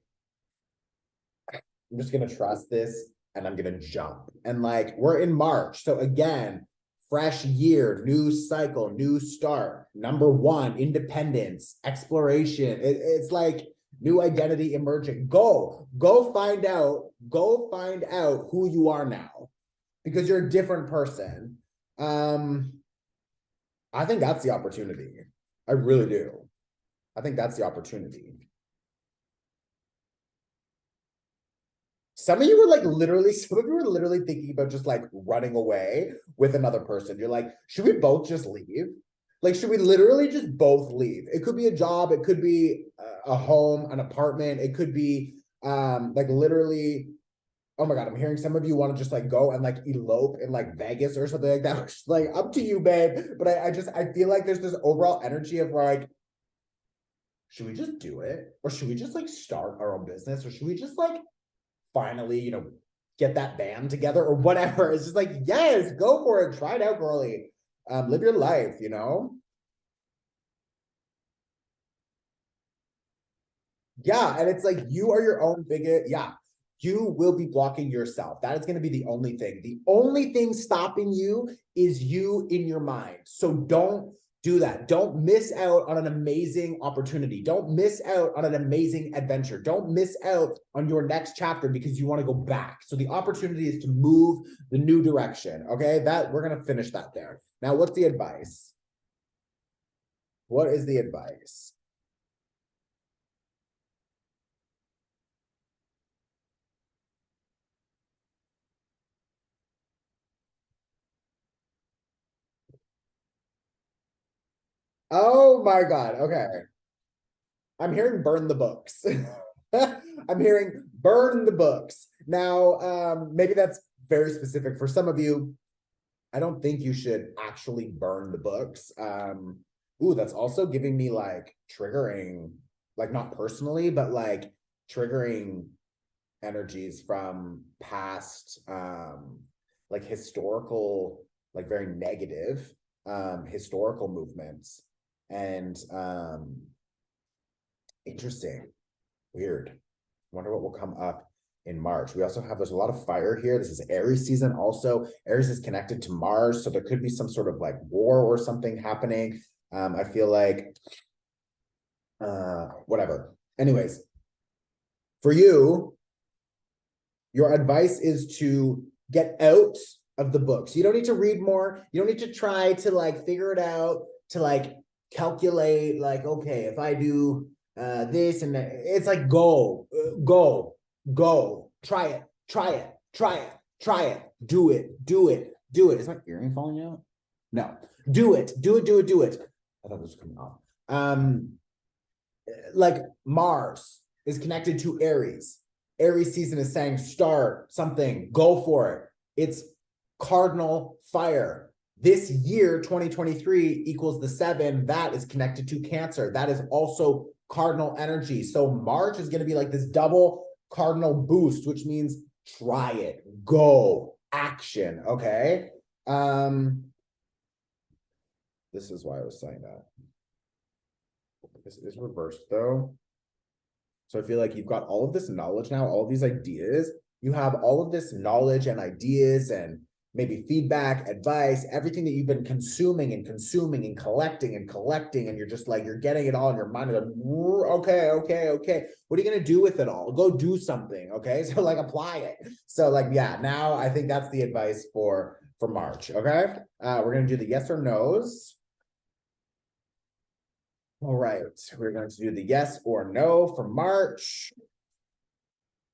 I'm just going to trust this and I'm going to jump. And like, we're in March. So again, fresh year, new cycle, new start. Number 1, independence, exploration. It's like new identity emerging. Go find out who you are now because you're a different person. I think that's the opportunity. I really do. I think that's the opportunity. Some of you were literally thinking about just like running away with another person. You're like, should we both just leave? Like, should we literally just both leave? It could be a job. It could be a home, an apartment. It could be like literally, oh my God, I'm hearing some of you want to just like go and like elope in like Vegas or something like that. Which is like up to you, babe. But I feel like there's this overall energy of like, should we just do it? Or should we just like start our own business? Or should we just like finally, get that band together or whatever? It's just like, yes, go for it. Try it out, girly. Live your life, Yeah, and it's like you are your own biggest, yeah. You will be blocking yourself. That is going to be the only thing. The only thing stopping you is you in your mind. So don't do that. Don't miss out on an amazing opportunity. Don't miss out on an amazing adventure. Don't miss out on your next chapter because you want to go back. So the opportunity is to move the new direction. Okay, that we're going to finish that there. Now, what's the advice? What is the advice? Oh my God. Okay. I'm hearing burn the books. I'm hearing burn the books. Now, maybe that's very specific for some of you. I don't think you should actually burn the books. Ooh, that's also giving me like triggering, like not personally, but like triggering energies from past like historical, like very negative historical movements. And interesting, weird. Wonder what will come up in March. We also have, there's a lot of fire here. This is Aries season also. Aries is connected to Mars, so there could be some sort of like war or something happening. I feel like whatever. Anyways, for you, your advice is to get out of the books. You don't need to read more. You don't need to try to like figure it out, to like calculate, like, okay, if I do this and that, it's like go, try it, try it, do it. Is my earring falling out? No, do it. I thought this was coming off. Like Mars is connected to Aries. Aries season is saying start something, go for it. It's cardinal fire. This year, 2023 equals the 7. That is connected to Cancer. That is also cardinal energy. So March is going to be like this double cardinal boost, which means try it, go, action. Okay. This is why I was saying that. This is reversed though. So I feel like you've got all of this knowledge now, all of these ideas. You have all of this knowledge and ideas and maybe feedback, advice, everything that you've been consuming and collecting. And you're just like, you're getting it all in your mind. Like, okay. What are you going to do with it all? Go do something. Okay. So like apply it. So like, yeah, now I think that's the advice for March. Okay. We're going to do the yes or no's. All right, we're going to do the yes or no for March.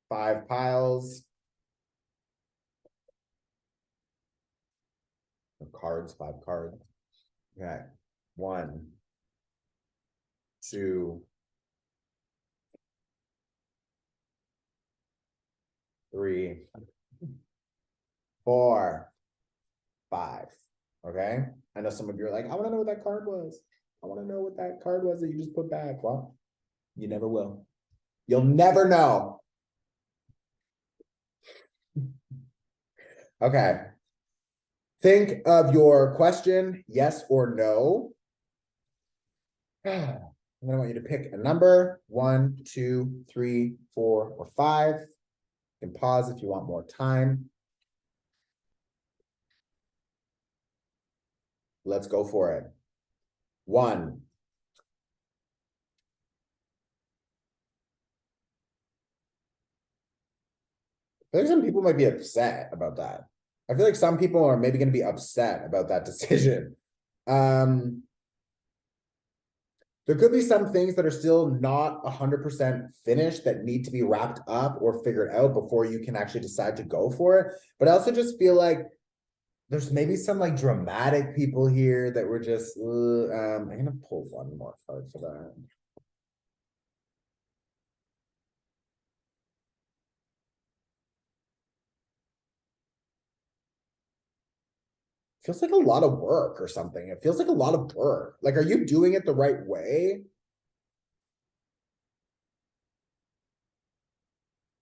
5 piles. Cards, 5 cards. Okay. 1, 2, 3, 4, 5. Okay. I know some of you are like, I want to know what that card was. I want to know what that card was that you just put back. Well, you never will. You'll never know. Okay. Think of your question, yes or no. I'm going to want you to pick a number, 1, 2, 3, 4, or 5. You can pause if you want more time. Let's go for it. 1. I think some people might be upset about that. I feel like some people are maybe going to be upset about that decision. There could be some things that are still not 100% finished that need to be wrapped up or figured out before you can actually decide to go for it. But I also just feel like there's maybe some like dramatic people here that were just, I'm going to pull one more card for that. Feels like a lot of work or something. It feels like a lot of work. Like, are you doing it the right way?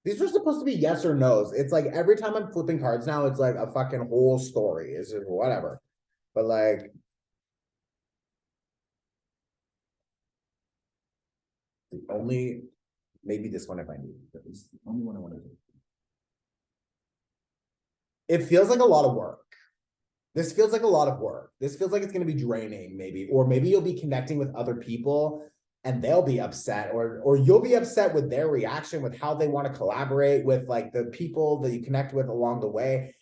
These are supposed to be yes or no's. It's like every time I'm flipping cards now, it's like a fucking whole story. It's just whatever. But like, the only, maybe this one if I need it. It's the only one I want to do. It feels like a lot of work. This feels like a lot of work. This feels like it's going to be draining, maybe, or maybe you'll be connecting with other people and they'll be upset, or you'll be upset with their reaction, with how they want to collaborate with like the people that you connect with along the way.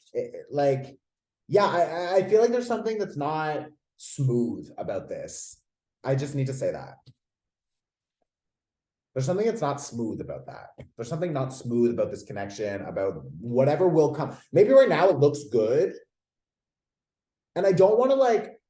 Like, yeah, I feel like there's something that's not smooth about this. I just need to say that. There's something that's not smooth about that. There's something not smooth about this connection, about whatever will come. Maybe right now it looks good. And I don't want to like,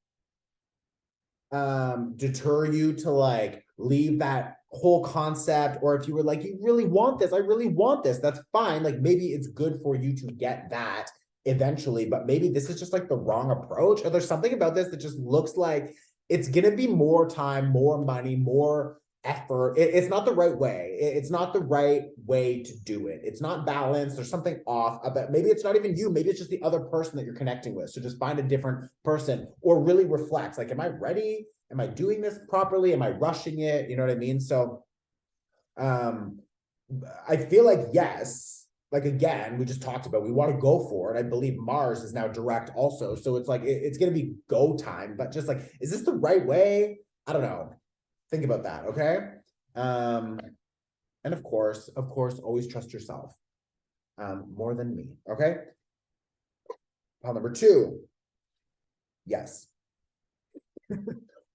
deter you to like leave that whole concept, or if you were like, you really want this, I really want this, that's fine. Like maybe it's good for you to get that eventually, but maybe this is just like the wrong approach, or there's something about this that just looks like it's gonna be more time, more money, more effort. It's not the right way. It's not the right way to do it. It's not balanced. There's something off about, maybe it's not even you. Maybe it's just the other person that you're connecting with. So just find a different person, or really reflect. Like, am I ready? Am I doing this properly? Am I rushing it? You know what I mean? So um, I feel like, yes, like again, we just talked about, we want to go for it. I believe Mars is now direct also. So it's like, it's going to be go time, but just like, is this the right way? I don't know. Think about that. Okay. Um, and of course, always trust yourself, more than me. Okay. Pile number 2. Yes.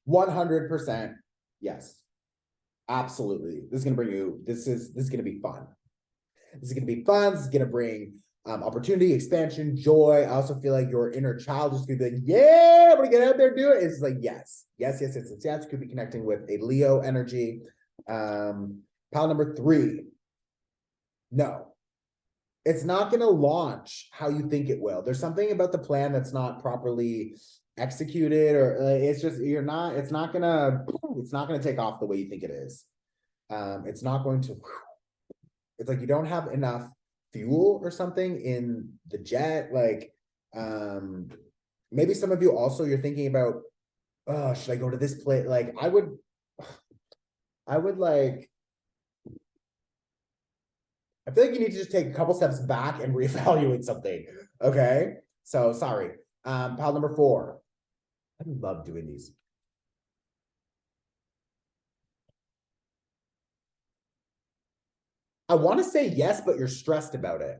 100%. Yes. Absolutely. This is going to bring you, this is going to be fun. This is going to be fun. This is going to bring opportunity, expansion, joy. I also feel like your inner child is going to be like, yeah, I'm going to get out there, do it. It's like, yes, yes, yes, yes, yes, yes. Could be connecting with a Leo energy. Pile number 3. No, it's not going to launch how you think it will. There's something about the plan that's not properly executed, or it's just, it's not going to take off the way you think it is. It's not going to, it's like you don't have enough fuel or something in the jet. Like, maybe some of you also, you're thinking about, oh, should I go to this place? Like, I would like, I feel like you need to just take a couple steps back and reevaluate something. Okay. So sorry. Pile number 4. I love doing these. I want to say yes, but you're stressed about it.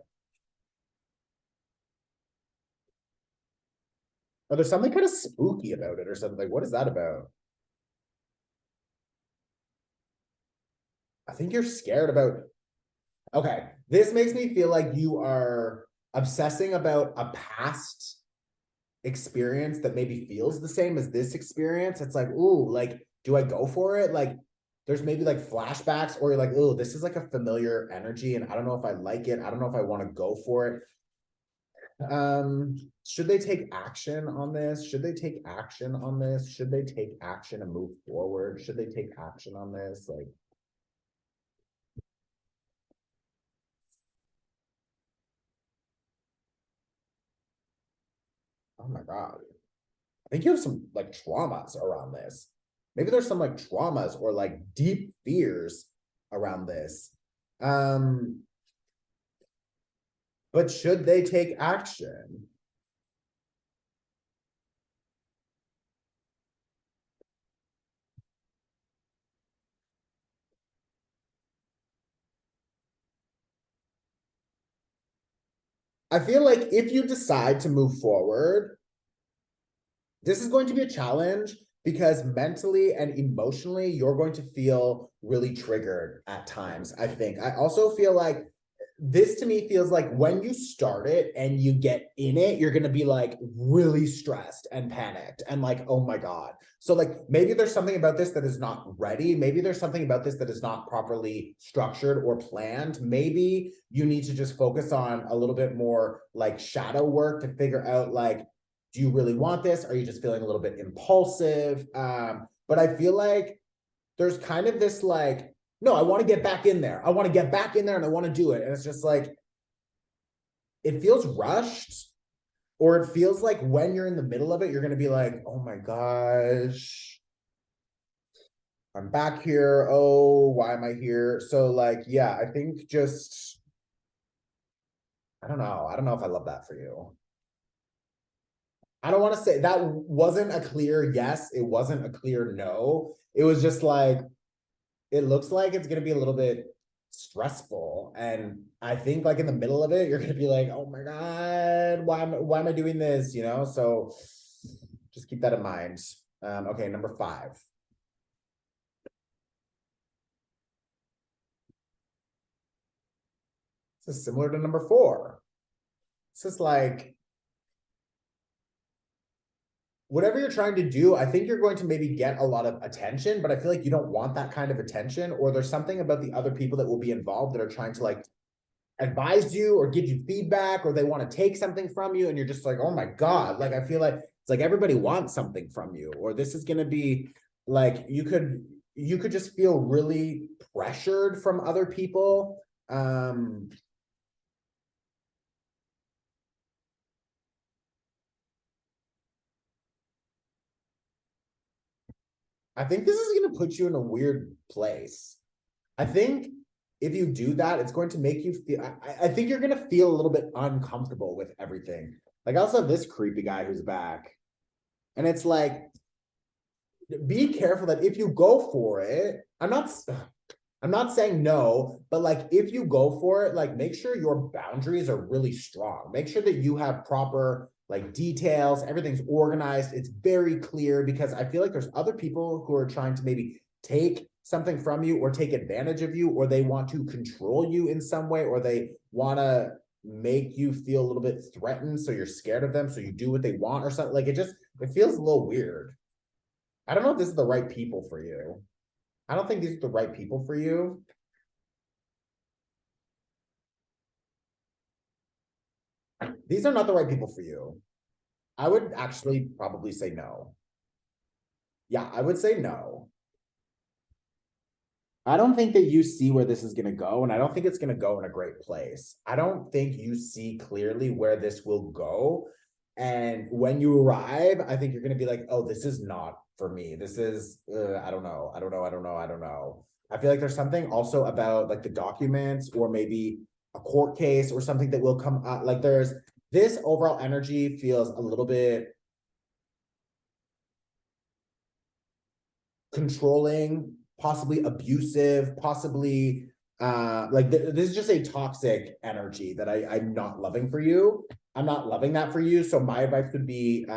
Or there's something kind of spooky about it or something. Like, what is that about? I think you're scared about, okay, this makes me feel like you are obsessing about a past experience that maybe feels the same as this experience. It's like, ooh, like, do I go for it? Like, there's maybe like flashbacks, or you're like, oh, this is like a familiar energy, and I don't know if I like it. I don't know if I want to go for it. Should they take action on this? Should they take action on this? Should they take action and move forward? Should they take action on this? Like, oh my God. I think you have some like traumas around this. Maybe there's some like traumas or like deep fears around this. Um, but should they take action? I feel like if you decide to move forward, this is going to be a challenge, because mentally and emotionally, you're going to feel really triggered at times. I think. I also feel like this to me feels like when you start it and you get in it, you're going to be like really stressed and panicked and like, oh my God. So like maybe there's something about this that is not ready. Maybe there's something about this that is not properly structured or planned. Maybe you need to just focus on a little bit more like shadow work to figure out like, do you really want this? Are you just feeling a little bit impulsive? But I feel like there's kind of this like, no, I want to get back in there. I want to get back in there and I want to do it. And it's just like, it feels rushed, or it feels like when you're in the middle of it, you're going to be like, oh my gosh, I'm back here. Oh, why am I here? So like, yeah, I think just, I don't know. I don't know if I love that for you. I don't want to say that wasn't a clear yes. It wasn't a clear no. It was just like, it looks like it's going to be a little bit stressful. And I think like in the middle of it, you're going to be like, oh my God, why am I doing this? You know? So just keep that in mind. Okay. Number 5. This is similar to number 4. This is like, whatever you're trying to do, I think you're going to maybe get a lot of attention, but I feel like you don't want that kind of attention, or there's something about the other people that will be involved that are trying to like advise you or give you feedback, or they want to take something from you, and you're just like, oh my God, like I feel like it's like everybody wants something from you, or this is going to be like you could just feel really pressured from other people. I think this is going to put you in a weird place. I think if you do that, it's going to make you feel, I think you're going to feel a little bit uncomfortable with everything. Like I also have this creepy guy who's back. And it's like, be careful that if you go for it, I'm not saying no, but like if you go for it, like make sure your boundaries are really strong. Make sure that you have proper like details, everything's organized, it's very clear, because I feel like there's other people who are trying to maybe take something from you or take advantage of you, or they want to control you in some way, or they want to make you feel a little bit threatened, so you're scared of them, so you do what they want or something. Like it feels a little weird. I don't know if this is the right people for you. I don't think these are the right people for you. These are not the right people for you. I would actually probably say no. Yeah, I would say no. I don't think that you see where this is going to go, and I don't think it's going to go in a great place. I don't think you see clearly where this will go. And when you arrive, I think you're going to be like, oh, this is not for me. This is, I don't know. I don't know. I don't know. I don't know. I feel like there's something also about like the documents, or maybe a court case or something that will come up. Like there's this overall energy feels a little bit controlling, possibly abusive, possibly like this is just a toxic energy that I'm not loving for you. I'm not loving that for you. So my advice would be,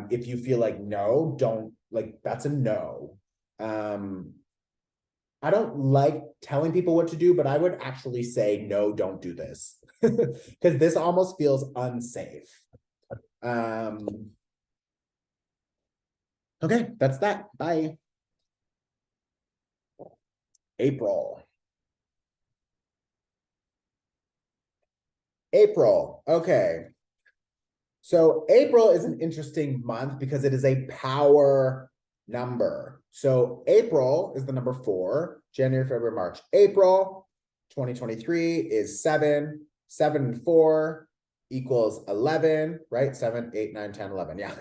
if you feel like no, don't, like that's a no. I don't like telling people what to do, but I would actually say no, don't do this, because this almost feels unsafe. Okay, that's that. Bye. April. April. Okay. So April is an interesting month because it is a power number. So April is the number 4, January, February, March. April 2023 is 7. 7 and 4 equals 11, right? 7, 8, 9, 10, 11. Yeah.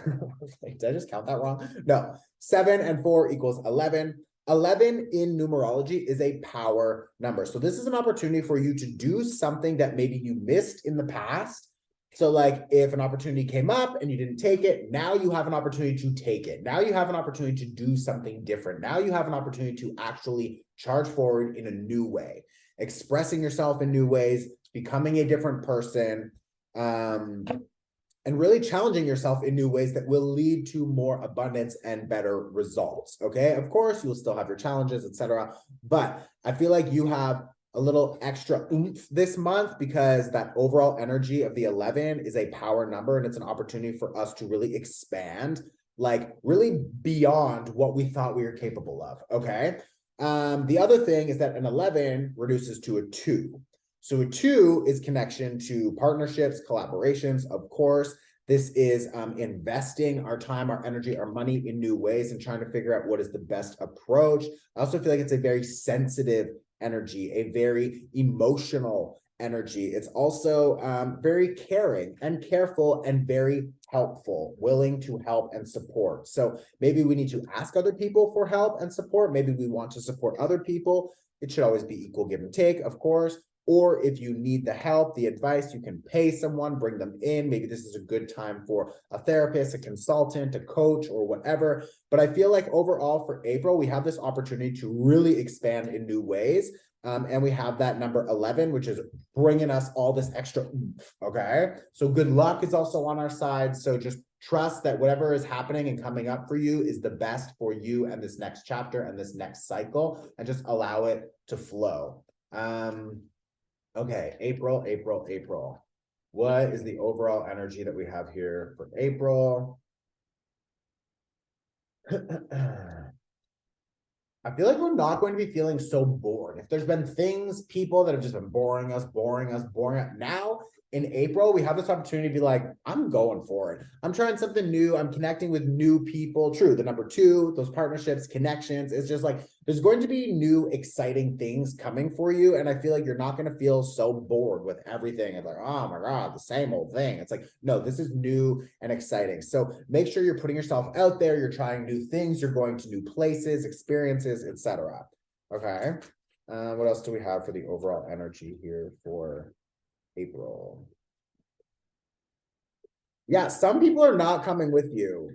Like, did I just count that wrong? No. 7 and 4 equals 11. 11 in numerology is a power number. So this is an opportunity for you to do something that maybe you missed in the past. So like if an opportunity came up and you didn't take it, now you have an opportunity to take it. Now you have an opportunity to do something different. Now you have an opportunity to actually charge forward in a new way, expressing yourself in new ways, becoming a different person, and really challenging yourself in new ways that will lead to more abundance and better results. Okay, of course, you'll still have your challenges, etc. But I feel like you have a little extra oomph this month because that overall energy of the 11 is a power number, and it's an opportunity for us to really expand, like really beyond what we thought we were capable of. Okay. The other thing is that an 11 reduces to a 2. So a 2 is connection to partnerships, collaborations, of course. This is investing our time, our energy, our money in new ways and trying to figure out what is the best approach. I also feel like it's a very sensitive energy, a very emotional energy. It's also very caring and careful and very helpful, willing to help and support. So maybe we need to ask other people for help and support. Maybe we want to support other people. It should always be equal give and take, of course. Or if you need the help, the advice, you can pay someone, bring them in. Maybe this is a good time for a therapist, a consultant, a coach, or whatever. But I feel like overall for April, we have this opportunity to really expand in new ways. And we have that number 11, which is bringing us all this extra oomph, okay? So good luck is also on our side. So just trust that whatever is happening and coming up for you is the best for you and this next chapter and this next cycle, and just allow it to flow. Okay, April. What is the overall energy that we have here for April? I feel like we're not going to be feeling so bored. If there's been things, people that have just been boring us, boring us. Now in April, we have this opportunity to be like, I'm going for it. I'm trying something new. I'm connecting with new people. True. The number two, those partnerships, connections. It's just like, there's going to be new, exciting things coming for you. And I feel like you're not going to feel so bored with everything. And like, oh my God, the same old thing. It's like, no, this is new and exciting. So make sure you're putting yourself out there. You're trying new things. You're going to new places, experiences, etc. Okay. What else do we have for the overall energy here for April? Yeah, some people are not coming with you.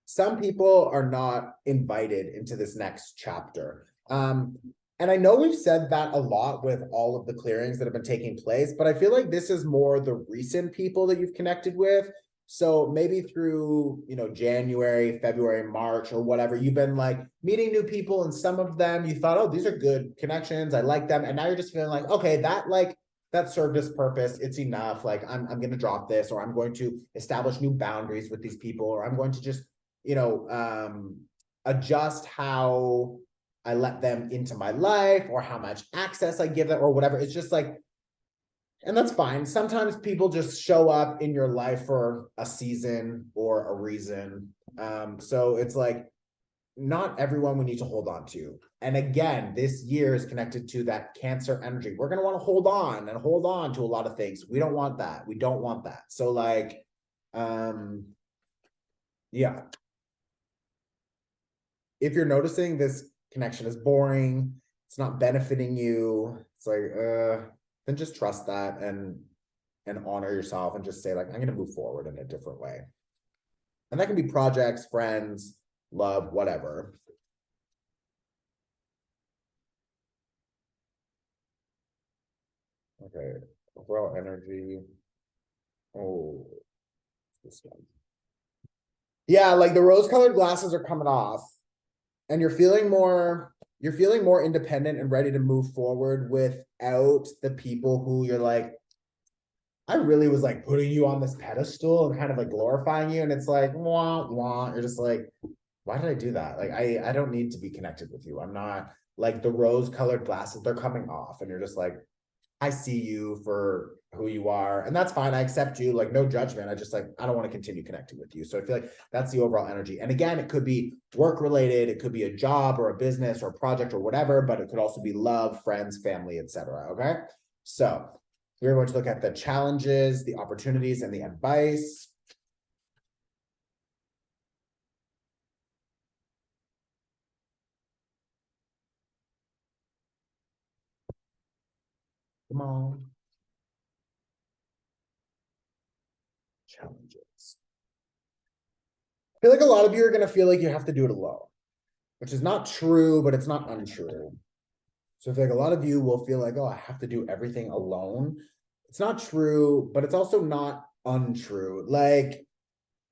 Some people are not invited into this next chapter. And I know we've said that a lot with all of the clearings that have been taking place, but I feel like this is more the recent people that you've connected with. So maybe through, January, February, March, or whatever, you've been like meeting new people, and some of them you thought, oh, these are good connections, I like them. And now you're just feeling like, okay, that served its purpose. It's enough. Like I'm going to drop this, or I'm going to establish new boundaries with these people, or I'm going to just, adjust how I let them into my life, or how much access I give them, or whatever. It's just like, and that's fine. Sometimes people just show up in your life for a season or a reason. So it's like, not everyone we need to hold on to. And again, this year is connected to that Cancer energy. We're going to want to hold on to a lot of things. We don't want that. We don't want that. So like, yeah. If you're noticing this connection is boring, it's not benefiting you, it's like, then just trust that and honor yourself and just say like, I'm going to move forward in a different way. And that can be projects, friends, love, whatever. Okay, overall energy. Oh, this one. Yeah, like the rose-colored glasses are coming off, and you're feeling more independent and ready to move forward without the people who you're like, I really was like putting you on this pedestal and kind of like glorifying you. And it's like, wah, wah. You're just like, why did I do that? Like, I don't need to be connected with you. I'm not like the rose-colored glasses, they're coming off. And you're just like, I see you for who you are, and that's fine. I accept you, like no judgment. I just like, I don't want to continue connecting with you. So I feel like that's the overall energy. And again, it could be work related, it could be a job or a business or a project or whatever, but it could also be love, friends, family, etc. Okay. So we're going to look at the challenges, the opportunities, and the advice. Come on. Challenges. I feel like a lot of you are going to feel like you have to do it alone, which is not true, but it's not untrue. So I feel like a lot of you will feel like, oh, I have to do everything alone. It's not true, but it's also not untrue. Like,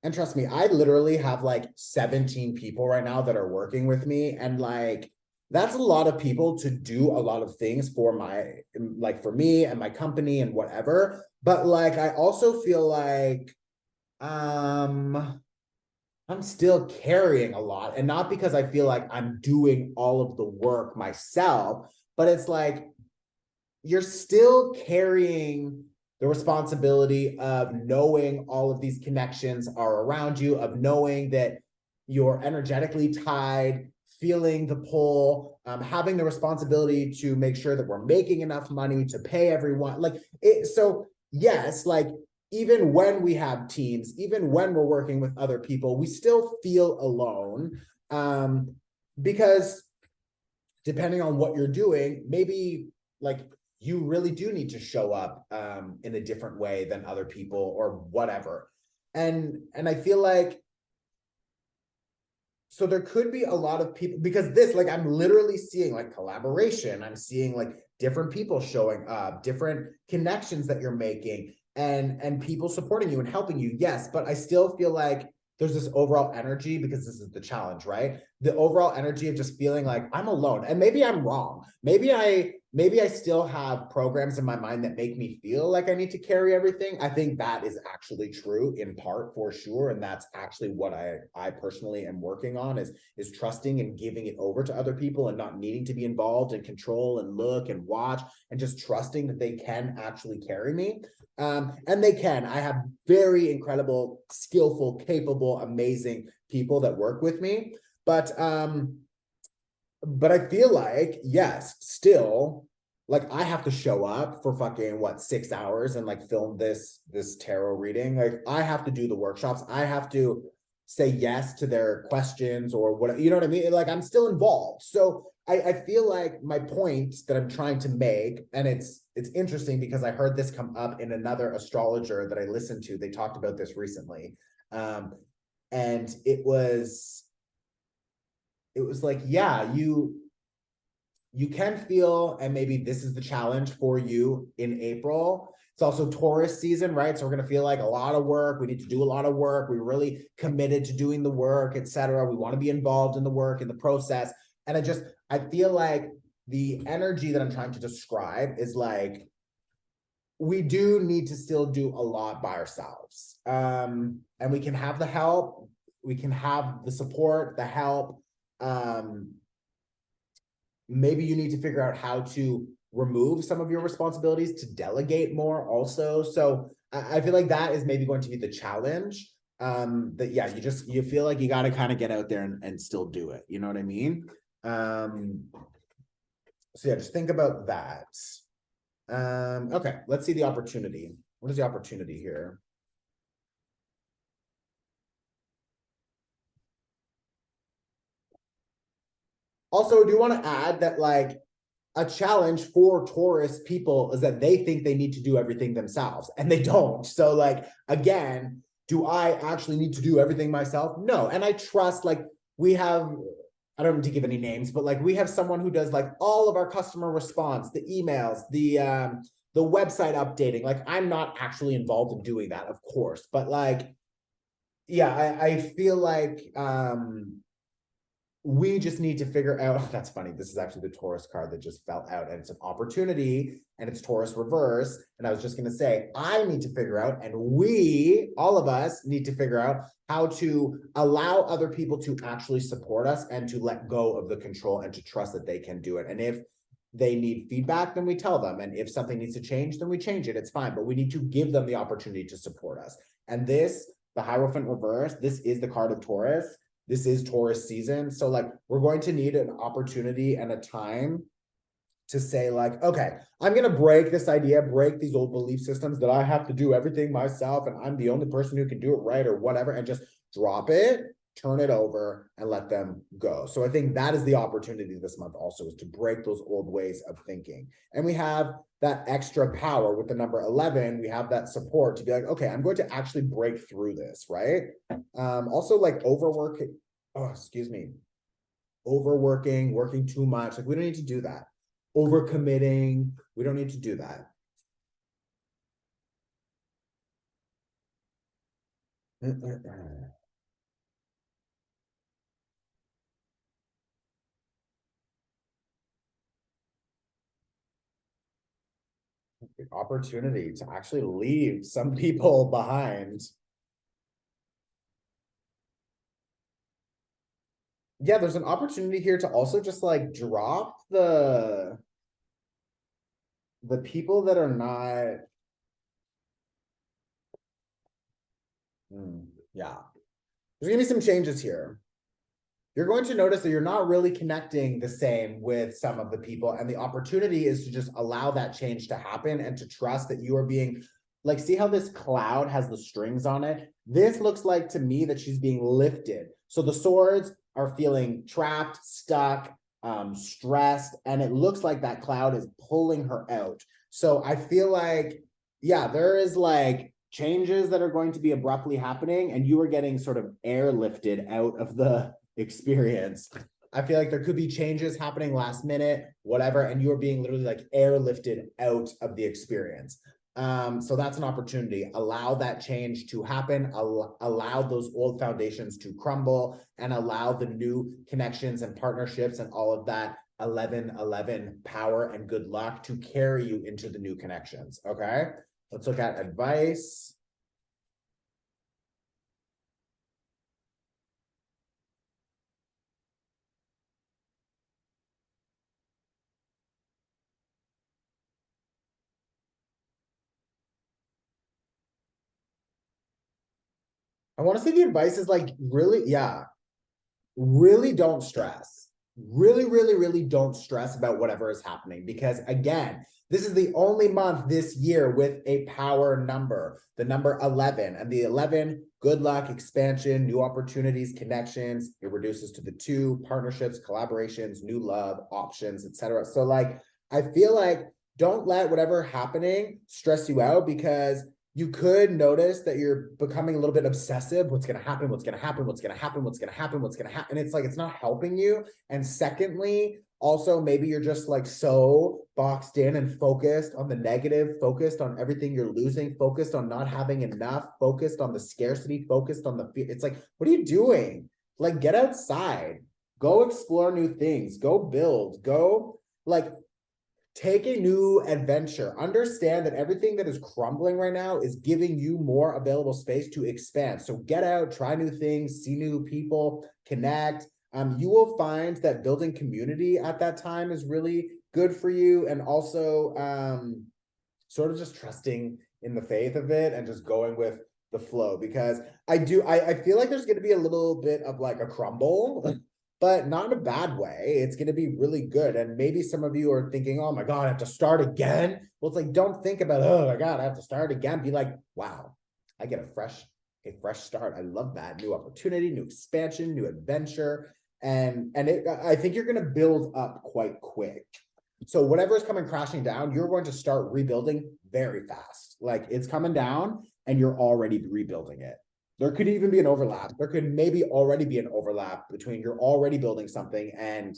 and trust me, I literally have like 17 people right now that are working with me. And like, that's a lot of people to do a lot of things for for me and my company and whatever. But like, I also feel like, I'm still carrying a lot, and not because I feel like I'm doing all of the work myself, but it's like you're still carrying the responsibility of knowing all of these connections are around you, of knowing that you're energetically tied, feeling the pull, having the responsibility to make sure that we're making enough money to pay everyone. Like it, so yes, like even when we have teams, even when we're working with other people, we still feel alone, because depending on what you're doing, maybe like you really do need to show up in a different way than other people or whatever. And I feel like, so there could be a lot of people, because this, like, I'm literally seeing like collaboration. I'm seeing like different people showing up, different connections that you're making, and people supporting you and helping you. Yes, but I still feel like there's this overall energy, because this is the challenge, right? The overall energy of just feeling like I'm alone. And maybe I'm wrong. Maybe maybe I still have programs in my mind that make me feel like I need to carry everything. I think that is actually true in part, for sure. And that's actually what I personally am working on is trusting and giving it over to other people and not needing to be involved and control and look and watch and just trusting that they can actually carry me. And they can. I have very incredible, skillful, capable, amazing people that work with me. But I feel like, yes, still, like I have to show up for fucking what, 6 hours and like film this tarot reading. Like I have to do the workshops. I have to say yes to their questions or what, you know what I mean? Like I'm still involved. So I feel like my point that I'm trying to make, and it's interesting because I heard this come up in another astrologer that I listened to. They talked about this recently. And it was like, yeah, you can feel, and maybe this is the challenge for you in April. It's also Taurus season, right? So we're going to feel like a lot of work. We need to do a lot of work. We're really committed to doing the work, etc. We want to be involved in the work, in the process. And I feel like the energy that I'm trying to describe is like, we do need to still do a lot by ourselves. And we can have the help. We can have the support, the help. Maybe you need to figure out how to remove some of your responsibilities to delegate more also. So I feel like that is maybe going to be the challenge. That yeah, you feel like you got to kind of get out there and still do it. You know what I mean? So yeah, just think about that. Okay, let's see the opportunity. What is the opportunity here? Also, I do want to add that like a challenge for Taurus people is that they think they need to do everything themselves and they don't. So like, again, do I actually need to do everything myself? No. And I trust, like we have, I don't need to give any names, but like we have someone who does like all of our customer response, the emails, the website updating. Like I'm not actually involved in doing that, of course, but like, yeah, I feel like, we just need to figure out, that's funny, this is actually the Taurus card that just fell out, and it's an opportunity, and it's Taurus reverse, and I was just going to say, I need to figure out, and we, all of us, need to figure out how to allow other people to actually support us and to let go of the control and to trust that they can do it. And if they need feedback, then we tell them, and if something needs to change, then we change it. It's fine, but we need to give them the opportunity to support us. And this, the Hierophant reverse, this is the card of Taurus. This is Taurus season. So like, we're going to need an opportunity and a time to say like, okay, I'm going to break this idea, break these old belief systems that I have to do everything myself and I'm the only person who can do it right or whatever, and just drop it, turn it over and let them go. So I think that is the opportunity this month also, is to break those old ways of thinking. And we have that extra power with the number 11. We have that support to be like, okay, I'm going to actually break through this, right? Also like overworking, overworking, working too much. Like we don't need to do that. Overcommitting, we don't need to do that. The opportunity to actually leave some people behind. Yeah, there's an opportunity here to also just like drop the people that are not, yeah. There's gonna be some changes here. You're going to notice that you're not really connecting the same with some of the people, and the opportunity is to just allow that change to happen and to trust that you are being, like, see how this cloud has the strings on it? This looks like to me that she's being lifted. So the swords are feeling trapped, stuck, stressed, and it looks like that cloud is pulling her out. So I feel like, yeah, there is like changes that are going to be abruptly happening, and you are getting sort of airlifted out of the experience. I feel like there could be changes happening last minute, whatever, and you're being literally like airlifted out of the experience. So that's an opportunity. Allow that change to happen, allow those old foundations to crumble, and allow the new connections and partnerships and all of that 1111 power and good luck to carry you into the new connections. Okay, let's look at advice. I want to say the advice is like really, yeah, really don't stress. Really don't stress about whatever is happening, because again, this is the only month this year with a power number, the number 11, and the 11, good luck, expansion, new opportunities, connections. It reduces to the 2, partnerships, collaborations, new love, options, etc. So like, I feel like don't let whatever happening stress you out, because you could notice that you're becoming a little bit obsessive. What's going to happen? What's going to happen? What's going to happen? What's going to happen? What's going to happen? And it's like, it's not helping you. And secondly, also, maybe you're just like so boxed in and focused on the negative, focused on everything you're losing, focused on not having enough, focused on the scarcity, focused on the fear. It's like, what are you doing? Like, get outside, go explore new things, go build, go like, take a new adventure. Understand that everything that is crumbling right now is giving you more available space to expand. So get out, try new things, see new people, connect. You will find that building community at that time is really good for you. And also sort of just trusting in the faith of it and just going with the flow, because I feel like there's going to be a little bit of like a crumble, but not in a bad way. It's going to be really good. And maybe some of you are thinking, oh my God, I have to start again. Well, it's like, don't think about, oh my God, I have to start again. Be like, wow, I get a fresh start. I love that. New opportunity, new expansion, new adventure. And I think you're going to build up quite quick. So whatever is coming crashing down, you're going to start rebuilding very fast. Like, it's coming down and you're already rebuilding it. There could even be an overlap. There could maybe already be an overlap between you're already building something and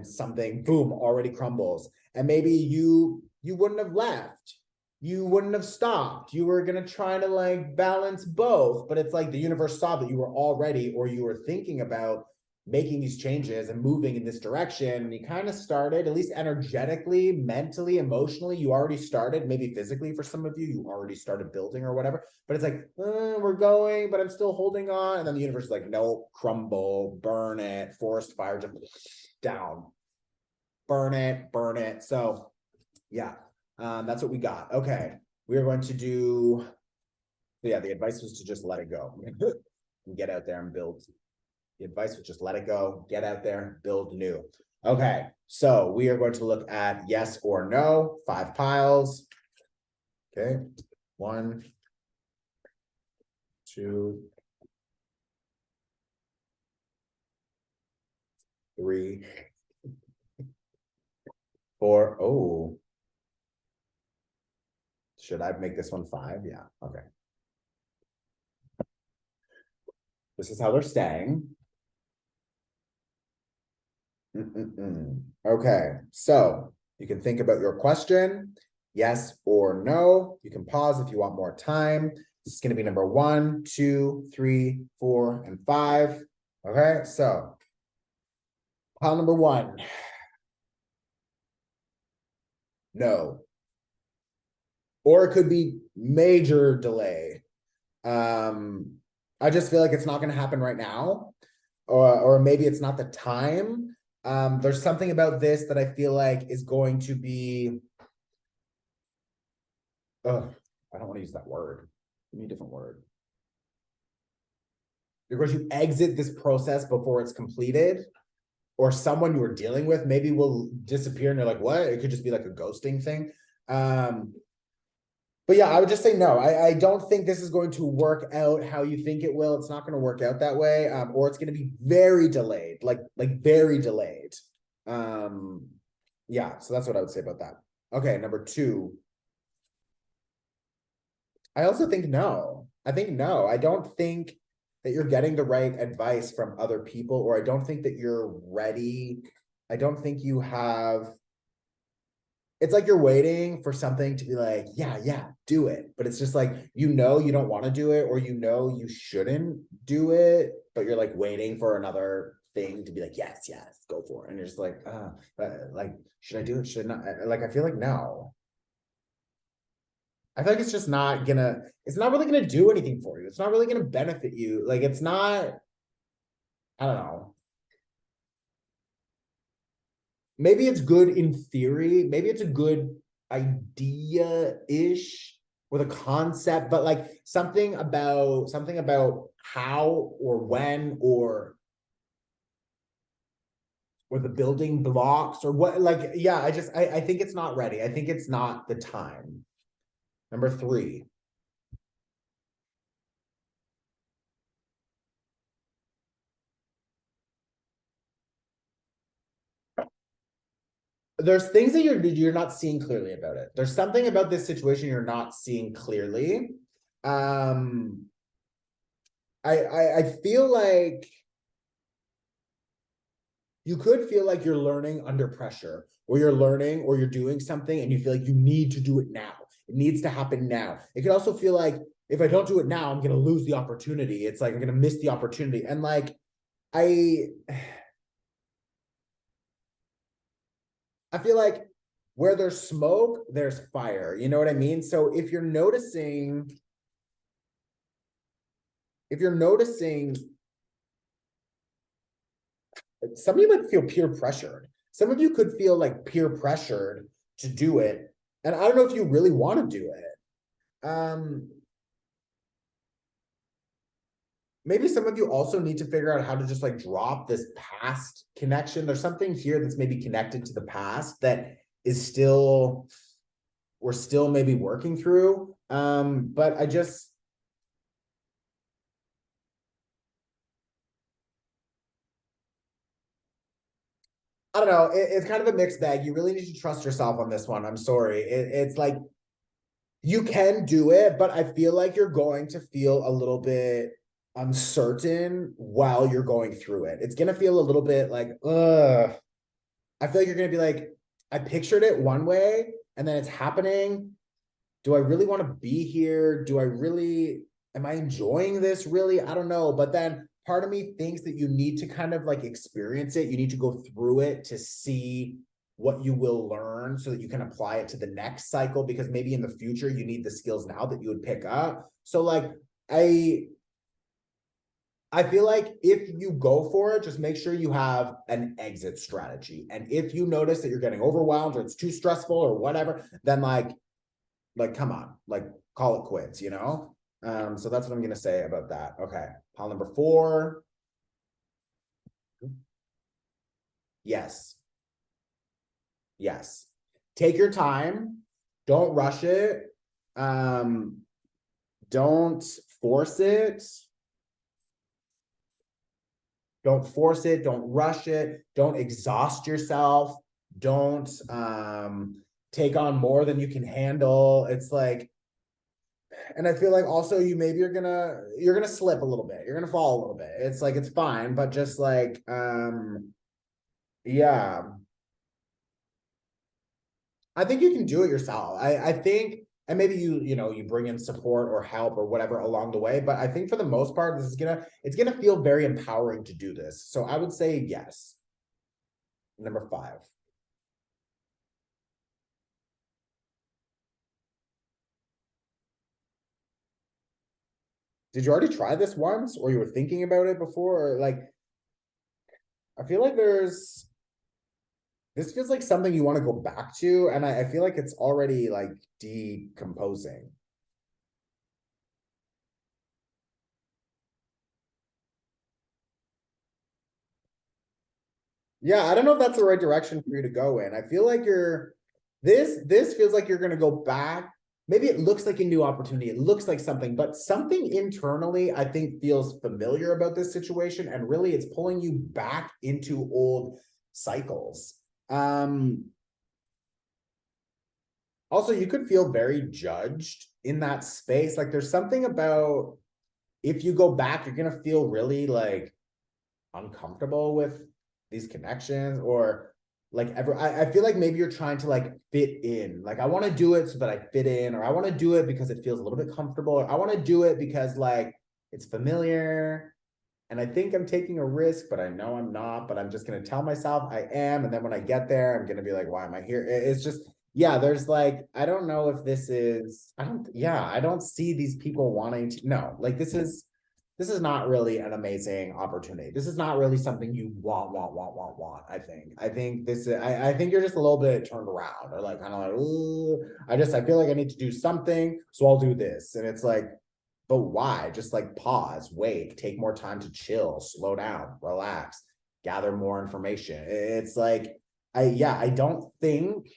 something, boom, already crumbles. And maybe you wouldn't have left. You wouldn't have stopped. You were going to try to like balance both, but it's like the universe saw that you were already, or you were thinking about making these changes and moving in this direction. And you kind of started, at least energetically, mentally, emotionally, you already started, maybe physically for some of you, you already started building or whatever, but it's like, we're going, but I'm still holding on. And then the universe is like, no, crumble, burn it, forest fire, just down, burn it. So yeah, that's what we got. Okay. We are going to do, yeah, the advice was to just let it go and get out there and build. The advice was just let it go, get out there, build new. Okay, so we are going to look at yes or no, 5 piles. Okay, 1, 2, 3, 4. Oh, should I make this one 5? Yeah, okay. This is how they're staying. Okay, so you can think about your question, yes or no. You can pause if you want more time. This is going to be number 1, 2, 3, 4, and 5. Okay, so pile number 1. No. Or it could be major delay. I just feel like it's not going to happen right now, or maybe it's not the time. There's something about this that I feel like is going to be, I don't want to use that word. Give me a different word. You're going to exit this process before it's completed, or someone you were dealing with maybe will disappear and you're like, what? It could just be like a ghosting thing. But yeah, I would just say no. I don't think this is going to work out how you think it will. It's not going to work out that way, or it's going to be very delayed, like very delayed. Yeah, so that's what I would say about that. Okay, number 2. I also think no. I think no. I don't think that you're getting the right advice from other people, or I don't think that you're ready. I don't think you have. It's like you're waiting for something to be like, yeah, do it. But it's just like, you don't want to do it, or you shouldn't do it, but you're like waiting for another thing to be like, yes, go for it. And you're just like, like, should I do it? Should I not? Like, I feel like no. I feel like it's just not gonna, it's not really gonna do anything for you. It's not really gonna benefit you. Like, it's not, I don't know. Maybe it's good in theory. Maybe it's a good idea-ish with a concept, but like something about how or when or the building blocks or what, like, yeah, I think it's not ready. I think it's not the time. Number 3. There's things that you're not seeing clearly about it. There's something about this situation you're not seeing clearly. I feel like you could feel like you're learning under pressure, or you're learning or you're doing something and you feel like you need to do it now. It needs to happen now. It could also feel like if I don't do it now, I'm going to lose the opportunity. It's like I'm going to miss the opportunity. And like, I feel like where there's smoke, there's fire. You know what I mean? So if you're noticing some of you might feel peer pressured. Some of you could feel like peer pressured to do it. And I don't know if you really want to do it. Maybe some of you also need to figure out how to just like drop this past connection. There's something here that's maybe connected to the past that is still, we're still maybe working through. But I don't know. It's kind of a mixed bag. You really need to trust yourself on this one. I'm sorry. It's like you can do it, but I feel like you're going to feel a little bit uncertain while you're going through it. It's going to feel a little bit like, I feel like you're going to be like, I pictured it one way and then it's happening. Do I really want to be here? Am I enjoying this really? I don't know. But then part of me thinks that you need to kind of like experience it. You need to go through it to see what you will learn so that you can apply it to the next cycle, because maybe in the future you need the skills now that you would pick up. So like, I feel like if you go for it, just make sure you have an exit strategy. And if you notice that you're getting overwhelmed or it's too stressful or whatever, then like come on, like call it quits, you know? So that's what I'm gonna say about that. Okay, pile number 4. Yes. Take your time. Don't rush it. Don't force it. Don't rush it. Don't exhaust yourself. Don't take on more than you can handle. It's like, and I feel like also you're gonna slip a little bit. You're gonna fall a little bit. It's like, it's fine, but just like, yeah. I think you can do it yourself. I think, and maybe you bring in support or help or whatever along the way. But I think for the most part, it's gonna feel very empowering to do this. So I would say yes. Number 5. Did you already try this once, or you were thinking about it before? Or like, I feel like this feels like something you want to go back to, and I feel like it's already like decomposing. Yeah, I don't know if that's the right direction for you to go in. I feel like this feels like you're gonna go back. Maybe it looks like a new opportunity. It looks like something, but something internally, I think, feels familiar about this situation, and really it's pulling you back into old cycles. Also, you could feel very judged in that space. Like there's something about, if you go back, you're gonna feel really like uncomfortable with these connections, or like I feel like maybe you're trying to like fit in. Like, I want to do it so that I fit in, or I want to do it because it feels a little bit comfortable, or I want to do it because like it's familiar. and I think I'm taking a risk, but I know I'm not, but I'm just going to tell myself I am. And then when I get there, I'm going to be like, why am I here? It's just, yeah, there's like, I don't know if this is, I don't see these people wanting to, no, like this is not really an amazing opportunity. This is not really something you want. I think this is, I think you're just a little bit turned around or like kind of like, ooh, I feel like I need to do something. So I'll do this. And it's like, but why? Just like pause, wait, take more time to chill, slow down, relax, gather more information. It's like, I don't think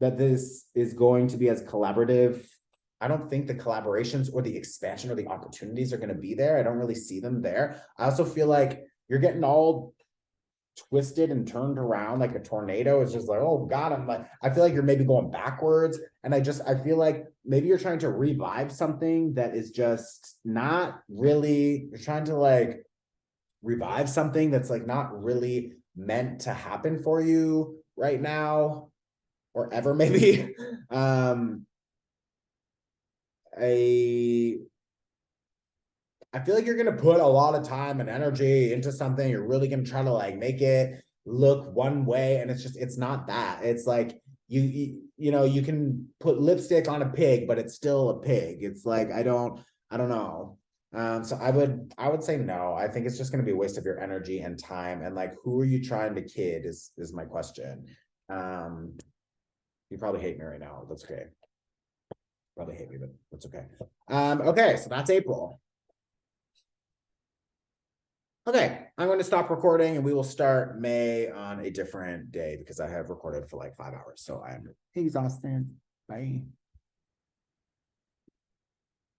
that this is going to be as collaborative. I don't think the collaborations or the expansion or the opportunities are going to be there. I don't really see them there. I also feel like you're getting all twisted and turned around like a tornado. It's just like, oh God, I'm like, I feel like you're maybe going backwards. And I feel like maybe you're trying to revive something that is just not really, you're trying to like revive something that's like not really meant to happen for you right now or ever maybe. I I feel like you're gonna put a lot of time and energy into something. You're really gonna try to like make it look one way, and it's not that. It's like you know, you can put lipstick on a pig, but it's still a pig. It's like I don't know. So I would say no. I think it's just gonna be a waste of your energy and time. And like, who are you trying to kid is my question. Um, you probably hate me right now. That's okay. Probably hate me, but that's okay. Okay, so that's April. Okay, I'm going to stop recording and we will start May on a different day because I have recorded for like 5 hours. So I'm exhausted. Bye.